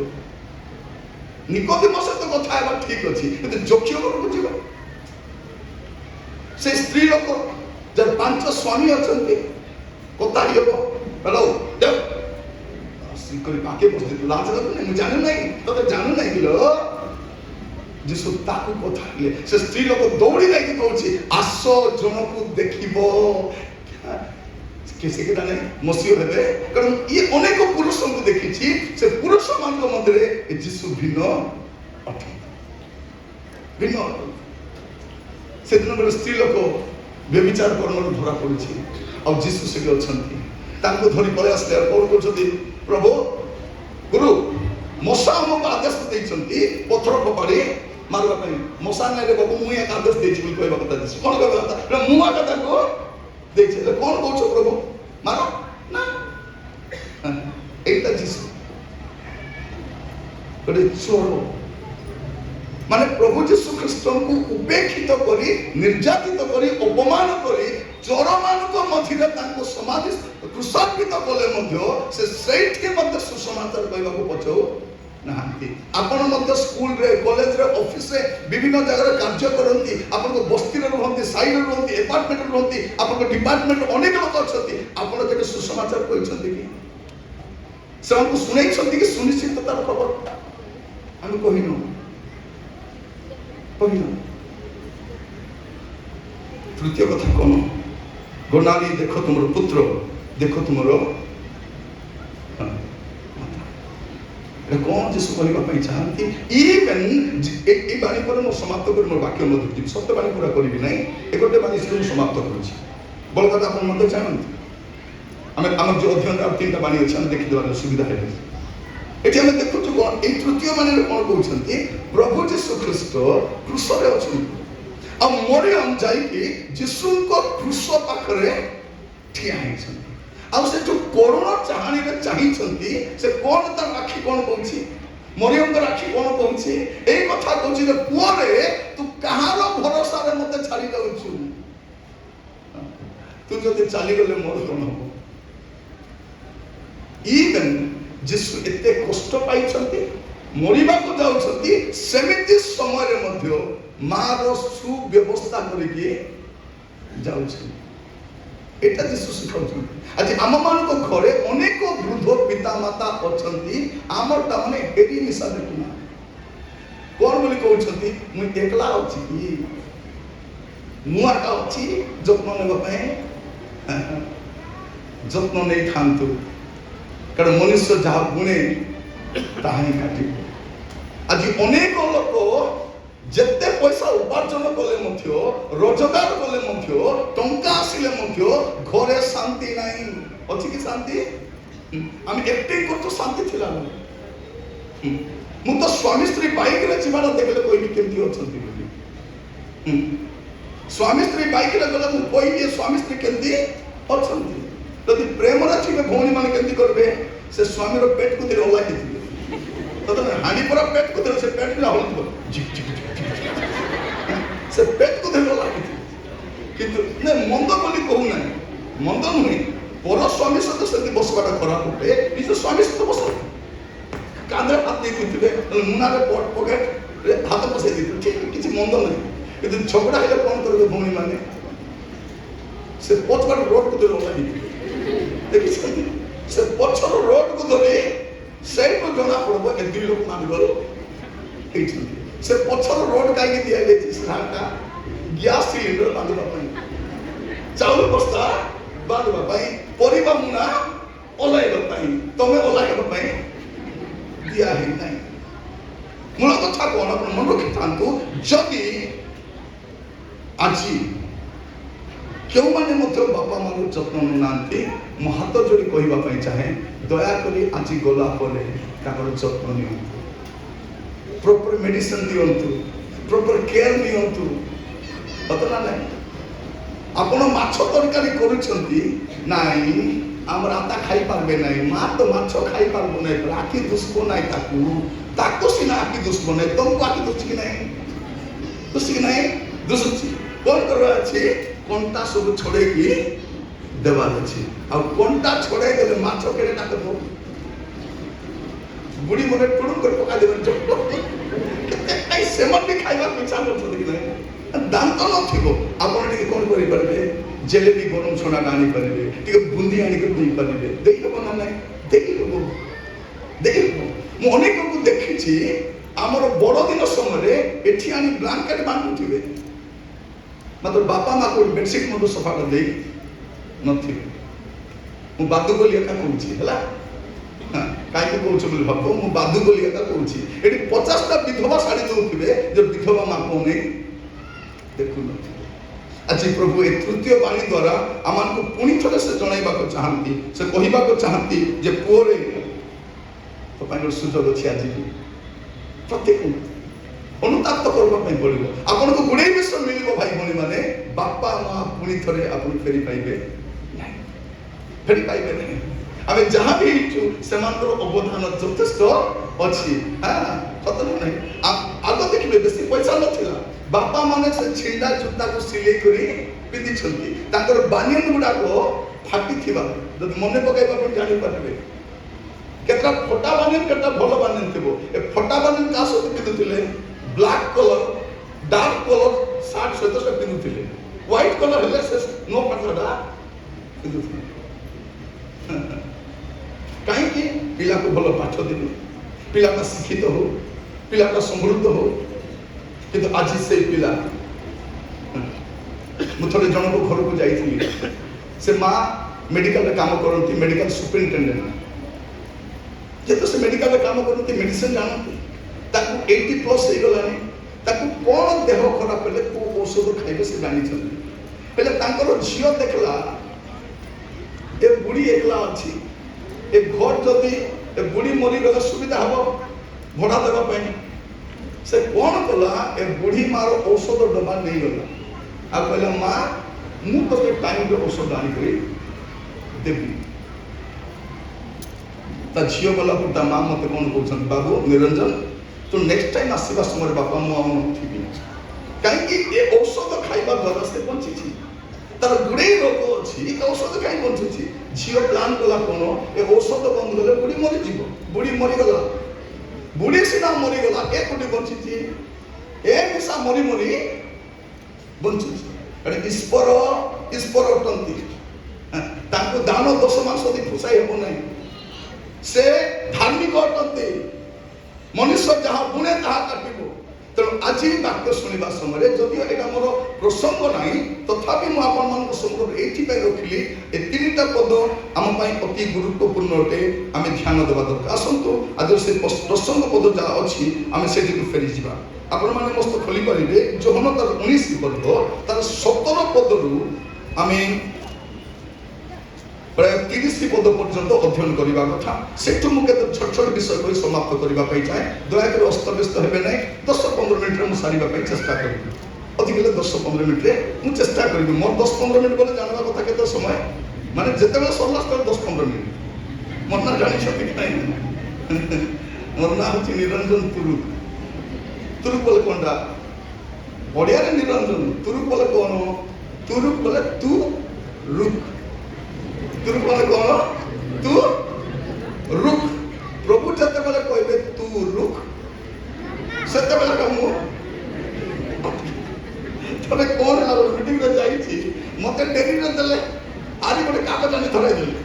ନିକୋଦିମ ସହିତ କଥା ହେବା ଠିକ ଅଛି, କିନ୍ତୁ ଯୋଗ୍ୟ ଘରକୁ ଯିବ। ସେ ସ୍ତ୍ରୀ ଲୋକ ଯାର 5 ସ୍ୱାମୀ ଅଛନ୍ତି, କଥା ହେବ ହ୍ୟାଲୋ କରି ପାକେ ବସି ଲାଜ ଲାଗୁନି, ମୁଁ ଜାଣୁ ନାହିଁ ତତେ ଜାଣୁ ନାହିଁ କିଲୋ। ଯୀଶୁ ତାକୁ କଥା ହେଲେ, ସେ ସ୍ତ୍ରୀ ଲୋକ ଦୌଡ଼ି ଯାଇକି କହୁଛି ଆସ ଜଣକୁ ଦେଖିବ। ସେଟା ନାହିଁ ମସିହ ହେବେ, କାରଣ ଇଏ ଅନେକ ପୁରୁଷଙ୍କୁ ଦେଖିଛି, ସେ ପୁରୁଷ ମାନଙ୍କ ମଧ୍ୟରେ ଯୀଶୁ ଭିନ୍ନ ଅଟନ୍ତି, ଭିନ୍ନ ଅଟନ୍ତି। ସେଦିନ ଗୋଟେ ସ୍ତ୍ରୀ ଲୋକ ବ୍ୟଭିଚାର କର୍ମରେ ଧରା ପଡୁଛି, ଆଉ ଯୀଶୁ ସେଠି ଅଛନ୍ତି। ତାଙ୍କୁ ଧରି ପଳେଇ ଆସିଲେ, ଆଉ କଣ କରୁଛନ୍ତି, ପ୍ରଭୁ ଗୁରୁ ମଶା ଆମକୁ ଆଦେଶ ଦେଇଛନ୍ତି ପଥର ଫୋପାଡ଼ି ମାରିବା ପାଇଁ। ମଶା ନାଇରେ ବାବୁ ମୁଁ ଏକ ଆଦେଶ ଦେଇଛି ବୋଲି କହିବା କଥା। ଯୀଶୁ କଣ କହିବା କଥା, ମୁଁ ଆଗ ତାକୁ ଦେଇଛି। କଣ କହୁଛ ପ୍ରଭୁ, ମାର ନା। এইটা ଯୀଶୁ ଗୋଟେ ଚୋର, ମାନେ ପ୍ରଭୁ ଯୀଶୁ ଖ୍ରୀଷ୍ଟଙ୍କୁ ଉପେକ୍ଷିତ କରି, ନିର୍ଯାତିତ କରି, ଅପମାନ କରି, ଚୋରମାନଙ୍କ ମଧ୍ୟରେ ତାଙ୍କୁ ସମାଧି କୃଷାର୍ପିତ କଲେ ମଧ୍ୟ ସେ ସେଇଠି ମଧ୍ୟ ସୁସମାଚାର କହିବାକୁ ପଛଉ ନାହାନ୍ତି। ଆପଣ ମଧ୍ୟ ସ୍କୁଲରେ, କଲେଜରେ, ଅଫିସରେ, ବିଭିନ୍ନ ଜାଗାରେ କାର୍ଯ୍ୟ କରନ୍ତି, ଆପଣଙ୍କ ବସ୍ତିରେ ରୁହନ୍ତି, ସାଇରେ ରୁହନ୍ତି, ଆପାର୍ଟମେଣ୍ଟରେ ରୁହନ୍ତି, ଆପଣଙ୍କ ଡିପାର୍ଟମେଣ୍ଟ ଅନେକ ଲୋକ ଅଛନ୍ତି। ଆପଣ କେବେ ସୁସମାଚାର କହିଛନ୍ତି କି? ସେମାନଙ୍କୁ ଶୁଣେଇଛନ୍ତି କି ସୁନିଶ୍ଚିତ ତାର ଖବର? ଆମେ କହିନୁ। ତୃତୀୟ କଥା କଣ? ଗୋନାରୀ ଦେଖ ତୁମର ପୁତ୍ର, ଦେଖ ତୁମର এটা কোন যিশু কহিবা পাই চাহান্তি। ইভেন এই বাণী পরে ମୁଁ ସମାପ୍ତ କରି ମୋର ବାକ୍ୟ ମଧ୍ୟ ଯିବି, ସତ୍ୟ ବାଣୀ ପୁରା କରିବି ନାହିଁ, ଗୋଟେ ବାଣୀ ମୁଁ ସମାପ୍ତ କରୁଛି। ବଡ଼ କଥା ଆପଣ ମଧ୍ୟ ଜାଣନ୍ତି, ଆମର ଯୋଉ ଅଧ୍ୟୟନରେ ଆଉ 3ଟା ବାଣୀ ଅଛି, ଆମେ ଦେଖିଦେବାର ସୁବିଧା ହେଲେ। ଏଠି ଆମେ ଦେଖୁଛୁ କଣ, ଏଇ ତୃତୀୟ ବାଣୀରେ କଣ କହୁଛନ୍ତି, ପ୍ରଭୁ ଯୀଶୁ ଖ୍ରୀଷ୍ଟ କ୍ରୁଶରେ ଅଛନ୍ତି, ଆଉ ମରିୟମ ଯାଇକି ଯୀଶୁଙ୍କ କ୍ରୁଶ ପାଖରେ ଠିଆ ହେଇଛନ୍ତି। ଆଉ ସେ ଯୋଉ କରୁଣ ଚାହାଣୀରେ ଚାହିଁଛନ୍ତି, ସେ କଣ ତାର ଆଖି କଣ କହୁଛି, ମରିୟମଙ୍କର ଆଖି କଣ କହୁଛି, ଏଇ କଥା କହୁଛି ଯେ ପୁଅରେ ତୁ କାହାର ଭରସାରେ ମତେ ଛାଡି ଯାଉଛୁ, ତୁ ଯଦି ଚାଲିଗଲେ ମୋର କଣ ହବ। ଇଭେନ ଯୀଶୁ ଏତେ କଷ୍ଟ ପାଇଛନ୍ତି, ମରିବାକୁ ଯାଉଛନ୍ତି, ସେମିତି ସମୟରେ ମଧ୍ୟ ମାର ସୁବ୍ୟବସ୍ଥା କରିକି ଯାଉଛନ୍ତି। এটা ଯୀଶୁ ଶିଖାଉଛନ୍ତି। ଆଜି ଆମମାନଙ୍କ ଘରେ ଅନେକ ବୃଦ୍ଧ ପିତା ମାତା ଅଛନ୍ତି, ଆମରଟା ମାନେ ହେରି ନିଶା ଦେଖୁନା କଣ ବୋଲି କହୁଛନ୍ତି, ମୁଁ ଏକଲା ଅଛି କି, ମୁଁ ଆକା ଅଛି ଯତ୍ନ ନେବା ପାଇଁ। ଯତ୍ନ ନେଇଥାନ୍ତୁ, କାରଣ ମନୁଷ୍ୟ ଯାହା ବୁଣେ ତାହା ହିଁ କାଟିବ। ଆଜି ଅନେକ ଲୋକ ଯେତେ ପଇସା ଉପାର୍ଜନ କଲେ ମଧ୍ୟ, ରୋଜଗାର କଲେ ମଧ୍ୟ, ଟଙ୍କା ଆସିଲେ ମଧ୍ୟ ଘରେ ଶାନ୍ତି ନାହିଁ। ଅଛି କି ଶାନ୍ତି? ଆମେ ଏକ୍ଟିଂ କରୁଛୁ ଶାନ୍ତି ଥିଲା ବୋଲି। ମୁଁ ତ ସ୍ୱାମୀ ସ୍ତ୍ରୀ ବାଇକରେ ଯିବାଟା ଦେଖିଲେ କହିବି କେମିତି ଅଛନ୍ତି ବୋଲି। ସ୍ୱାମୀ ସ୍ତ୍ରୀ ବାଇକରେ ଗଲେ ମୁଁ କହିବି ସ୍ୱାମୀ ସ୍ତ୍ରୀ କେମିତି ଅଛନ୍ତି। ଯଦି ପ୍ରେମରେ ଥିବେ ଭଉଣୀ ମାନେ କେମିତି କରିବେ, ସେ ସ୍ୱାମୀର ପେଟକୁ ଧରି ଓହ୍ଲାଇଥିବେ, ହାଣ୍ଡି ପରା ପେଟକୁ ଧରି ସେ ପେଟ ହଳୁଥିବ, ସେ ପେଟକୁ ଧରି ଓହ୍ଲାଇଥିବେ। କିନ୍ତୁ ନାଇଁ ମନ୍ଦ ବୋଲି କହୁନାହିଁ, ମନ୍ଦ ନୁହେଁ, ପର ସ୍ୱାମୀ ସହିତ ସେମିତି ବସିବାଟା ଖରାପ ହୁଏ, ନିଜ ସ୍ୱାମୀ ସହିତ ବସ, କାନ୍ଧରେ ହାତ ଦେଇଥିବେ, ମୁନାରେ ପକେଟରେ ହାତ ପସେଇ ଦେଇଥିବେ, ଠିକ କିଛି ମନ୍ଦ ନାହିଁ। କିନ୍ତୁ ଝଗଡ଼ା ହେଲେ କଣ କରିବେ ଭଉଣୀ ମାନେ, ସେ ପଛର ରୋଡକୁ ଧରି ଓହ୍ଲାଇଥିବେ, ଦେଖିଛନ୍ତି? ସେ ପଛର ରୋଡକୁ ଧରି ସେଇଠୁ ଜଣା ପଡିବ ଏ ଦୁଇ ଲୋକ ମାନିଗଲ ହେଇଛନ୍ତି। ସେ ପଛର ରୋଡ କାହିଁକି ଦିଆଯାଇଛି, ସ୍ଥାନଟା ଗ୍ୟାସ ସିଲିଣ୍ଡର ବାନ୍ଧିବା ପାଇଁ, ଚାଉଳ ବସ୍ତା ବାନ୍ଧିବା ପାଇଁ, ପରିବା ମୁଣା ଓହ୍ଲାଇବା ପାଇଁ, ତମେ ଓହ୍ଲାଇବା ପାଇଁ ଦିଆ ହେଇନାହିଁ। ମୂଳ କଥା କଣ ଆପଣ ମନେ ରଖିଥାନ୍ତୁ, ଯଦି ଆଜି କେଉଁମାନେ ମଧ୍ୟ ବାପା ମାର ଯତ୍ନ ନେଉନାହାନ୍ତି, ମୁଁ ହାତ ଯୋଡ଼ି କହିବା ପାଇଁ ଚାହେଁ, ଦୟାକରି ଆଜି ଗଲା ପରେ ତାଙ୍କର ଯତ୍ନ ନିଅନ୍ତୁ, ପ୍ରପର ମେଡିସିନ ଦିଅନ୍ତୁ, ପ୍ରପର କେୟାର ନିଅନ୍ତୁ। ନା ନାହିଁ, ଆପଣ ମାଛ ତରକାରୀ କରୁଛନ୍ତି, ନାଇଁ ଆମର ଆତା ଖାଇପାରିବେ ନାହିଁ, ମା ତ ମାଛ ଖାଇପାରିବ ନାହିଁ, ଆଖି ଦୁଷିବ ନାହିଁ, ତାକୁ ସିନା ଆଖି ଦୁଷିବ ନାହିଁ, ତମକୁ ଆଖି ଦୁଷି କି ନାହିଁ, ଦୁଷି କି ନାହିଁ, ଦୁଷୁଛି। ତ কোন করবার আছে কোনটা সব ছড়াইকি দেবার আছে আর কোনটা ছড়াই দেলে মাছ কেড়ে না দেব বুড়ি মনে টুড়ুম করে পকা দেবেন এই সেমনি খাইবার ইচ্ছা করছে কি দান্ত নথিব ଆପଣ ଟିକେ କଣ କରିପାରିବେ ଜେଲେବି ଗରମ ଛଣାଟା ଆଣିପାରିବେ ଟିକେ ବୁନ୍ଦି ଆଣିକି ଦେଇପାରିବେ ଦେଇହେବ ନା ନାହିଁ ଦେଇହେବ ମୁଁ ଅନେକଙ୍କୁ ଦେଖିଛି ଆମର ବଡ଼ଦିନ ସମୟରେ ଏଠି ଆଣି ବ୍ଲାଙ୍କେଟ ବାନ୍ଧୁଥିବେ ମାତ୍ର ବାପା ମା କୋଉ ବେଡସିଟ୍ ମଧ୍ୟ ସଫା କରିଦେଇ ନଥିବେ ମୁଁ ବାଦୁ ବୋଲି ଏକା କହୁଛି ହେଲା କାହିଁକି କହୁଛ ବୋଲି ଭାବ ମୁଁ ବାଦୁ ବୋଲି ଏକା କହୁଛି ଏଠି 50ଟା ବିଧବା ଶାଢ଼ୀ ଦଉଥିବେ ଯେ ବିଧବା ମାକୁ ନେଇ ଦେଖୁନଥିବେ ଆଜି ପ୍ରଭୁ ଏ ତୃତୀୟ ବାଣୀ ଦ୍ୱାରା ଆମମାନଙ୍କୁ ପୁଣି ଥରେ ସେ ଜଣାଇବାକୁ ଚାହାନ୍ତି ସେ କହିବାକୁ ଚାହାନ୍ତି ଯେ ପୁଅରେ ତୋ ପାଇଁ ଗୋଟେ ସୁଯୋଗ ଅଛି ଆଜି ପ୍ରତ୍ୟେକ ଅନୁତାପ୍ତ କରିବା ପାଇଁ ପଡ଼ିବ ଆପଣଙ୍କୁ ଗୁଡ଼ାଏ ବିଷୟ ମିଳିବ ଭାଇ ଭଉଣୀ ମାନେ ବାପା ମା ପୁଣି ଥରେ ଆପଣ ଫେରି ପାଇବେ ନାହିଁ ଆମେ ଯାହା ବି ହେଇଛୁ ସେମାନଙ୍କର ଅବଦାନ ଯଥେଷ୍ଟ ଅଛି ସତ ନାହିଁ ଆଗ ଦେଖିବେ ବେଶୀ ପଇସା ନଥିଲା ବାପା ମାନେ ସେ ଛିଣ୍ଡା ଜୋତାକୁ ସିଲେଇ କରି ପିନ୍ଧିଛନ୍ତି ତାଙ୍କର ବାନିୟନ ଗୁଡାକ ଫାଟିଥିବା ଯଦି ମନେ ପକାଇବା ଆପଣ ଜାଣିପାରିବେ କେତେଟା ଫଟା ବାନିୟନ କେତେଟା ଭଲ ବାନିୟନ ଥିବ ଏ ଫଟା ବାନିୟନ କାହା ସହିତ ପିନ୍ଧୁଥିଲେ black colour dark colour shirt ସହିତ ସେ ପିନ୍ଧୁଥିଲେ ହ୍ୱାଇଟ କଲର ହେଲେ ସେ ନ ଫାଟଟା ପିନ୍ଧୁଥିଲେ କାହିଁକି ପିଲାକୁ ଭଲ ପାଠ ଦେବେ ପିଲାଟା ଶିକ୍ଷିତ ହଉ ପିଲାଟା ସମୃଦ୍ଧ ହଉ କିନ୍ତୁ ଆଜି ସେଇ ପିଲା ମୁଁ ଥରେ ଜଣଙ୍କ ଘରକୁ ଯାଇଥିଲି ସେ ମା ମେଡିକାଲରେ କାମ କରନ୍ତି ମେଡିକାଲ ସୁପରିନଟେଣ୍ଡେଣ୍ଟ ଯେହେତୁ ସେ ମେଡିକାଲରେ କାମ କରନ୍ତି ମେଡିସିନ ଜାଣନ୍ତି ତାକୁ 80+ ହେଇଗଲାଣି ତାକୁ କ'ଣ ଦେହ ଖରାପ ହେଲେ କୋଉ ଔଷଧ ଖାଇବେ ସେ ଜାଣିଛନ୍ତି ହେଲେ ତାଙ୍କର ଝିଅ ଦେଖିଲା ଏ ବୁଢ଼ୀ ଏକଲା ଅଛି ଏ ଘର ଯଦି ଏ ବୁଢ଼ୀ ମରିଗଲେ ସୁବିଧା ହବ ଭଡ଼ା ଦେବା ପାଇଁ ସେ କ'ଣ କଲା ଏ ବୁଢ଼ୀ ମାର ଔଷଧ ଡବା ନେଇଗଲା ଆଉ କହିଲା ମା ମୁଁ ତୋତେ ଟାଇମରେ ଔଷଧ ଆଣିକରି ଦେବି ତା ଝିଅ ଗଲାକୁ ତା ମା ମତେ କ'ଣ କହୁଛନ୍ତି ବାବୁ ନିରଞ୍ଜନ ତୁ ନେକ୍ସଟ ଟାଇମ ଆସିବା ସମୟରେ ବାପା ମୁଁ ଆଉ ନଥିବି କାହିଁକି ଏ ଔଷଧ ଖାଇବା ଦ୍ୱାରା ସେ ବଞ୍ଚିଛି ତାର ଗୁଡ଼ାଏ ରୋଗ ଅଛି ଔଷଧ କାହିଁ ବଞ୍ଚୁଛି ଝିଅ ପ୍ଲାନ୍ କଲା କ'ଣ ଏ ଔଷଧ ବନ୍ଦ କଲେ ବୁଢ଼ୀ ମରିଯିବ ବୁଢ଼ୀ ମରିଗଲା ବୁଢ଼ୀ ସିନା ମରିଗଲା ଏ କୋଟି ବଞ୍ଚିଛି ଏ ମିଶା ମରି ମରି ବଞ୍ଚୁଛି ଏଠି ଈଶ୍ୱର ଅଟନ୍ତି ତାଙ୍କୁ ଦାନ 10 ମାସ ଯଦି ଫୁସାଇ ହେବ ନାହିଁ ସେ ଧାର୍ମିକ ଅଟନ୍ତି ମନୁଷ୍ୟ ଯାହା ବୁଣେ ତାହା କାଟିବ ତେଣୁ ଆଜି ବାକ୍ୟ ଶୁଣିବା ସମୟରେ ଯଦିଓ ଏଇଟା ମୋର ପ୍ରସଙ୍ଗ ନାହିଁ ତଥାପି ମୁଁ ଆପଣମାନଙ୍କ ସମ୍ମୁଖରେ ଏଇଥିପାଇଁ ରଖିଲି ଏ 3ଟା ପଦ ଆମ ପାଇଁ ଅତି ଗୁରୁତ୍ୱପୂର୍ଣ୍ଣ ଅଟେ ଆମେ ଧ୍ୟାନ ଦେବା ଦରକାର ଆସନ୍ତୁ ଆଜି ସେ ପ୍ରସଙ୍ଗ ପଦ ଯାହା ଅଛି ଆମେ ସେଠିକୁ ଫେରିଯିବା ଆପଣମାନେ ମସ୍ତ ଖୋଲିପାରିବେ ଯୋହନ ତାର 19 ପଦ ତାର 17 ପଦରୁ ଆମେ ପ୍ରାୟ 30 ପଦ ପର୍ଯ୍ୟନ୍ତ ଅଧ୍ୟୟନ କରିବା କଥା ସେଠୁ ମୁଁ କେତେ ଛୋଟ ଛୋଟ ବିଷୟ କହି ସମାପ୍ତ କରିବା ପାଇଁ ଚାହେଁ ଦୟାକରି ଅସ୍ତବ୍ୟସ୍ତ ହେବେ ନାହିଁ 10-15 ମିନିଟରେ ମୁଁ ସାରିବା ପାଇଁ ଚେଷ୍ଟା କରିବି ଅଧିକ ହେଲେ 10-15 ମିନିଟରେ ମୁଁ ଚେଷ୍ଟା କରିବି ମୋର 10-15 ମିନିଟ ବୋଲେ ଜାଣିବା କଥା କେତେ ସମୟ ମାନେ ଯେତେବେଳେ ସରିଲା ସେତେବେଳେ 10-15 ମିନିଟ ମୋର ନାଁ ଜାଣିଛନ୍ତି କି ନାହିଁ ମୋର ନାଁ ହେଉଛି ନିରଞ୍ଜନ ତୁରୁକ ବୋଲେ କ'ଣଟା ଓଡ଼ିଆରେ ନିରଞ୍ଜନ ତୁରୁକ ବୋଲେ କ'ଣ ତୁରୁକ ବୋଲେ ତୁ ରୁକ୍ ତୁରୁକ ବୋଲେ କ'ଣ ତୁ ରୁକ୍ ପ୍ରଭୁ ଯେତେବେଳେ କହିବେ ତୁ ରୁକ୍ ସେତେବେଳେ ମୁଁ ଥରେ କ'ଣ ହେଲା ମିଟିଂରେ ଯାଇଛି ମତେ ଡେରିରେ ଦେଲେ ଆଜି ଗୋଟେ କାଗଜ ଆଣି ଧରାଇ ଦେଲେ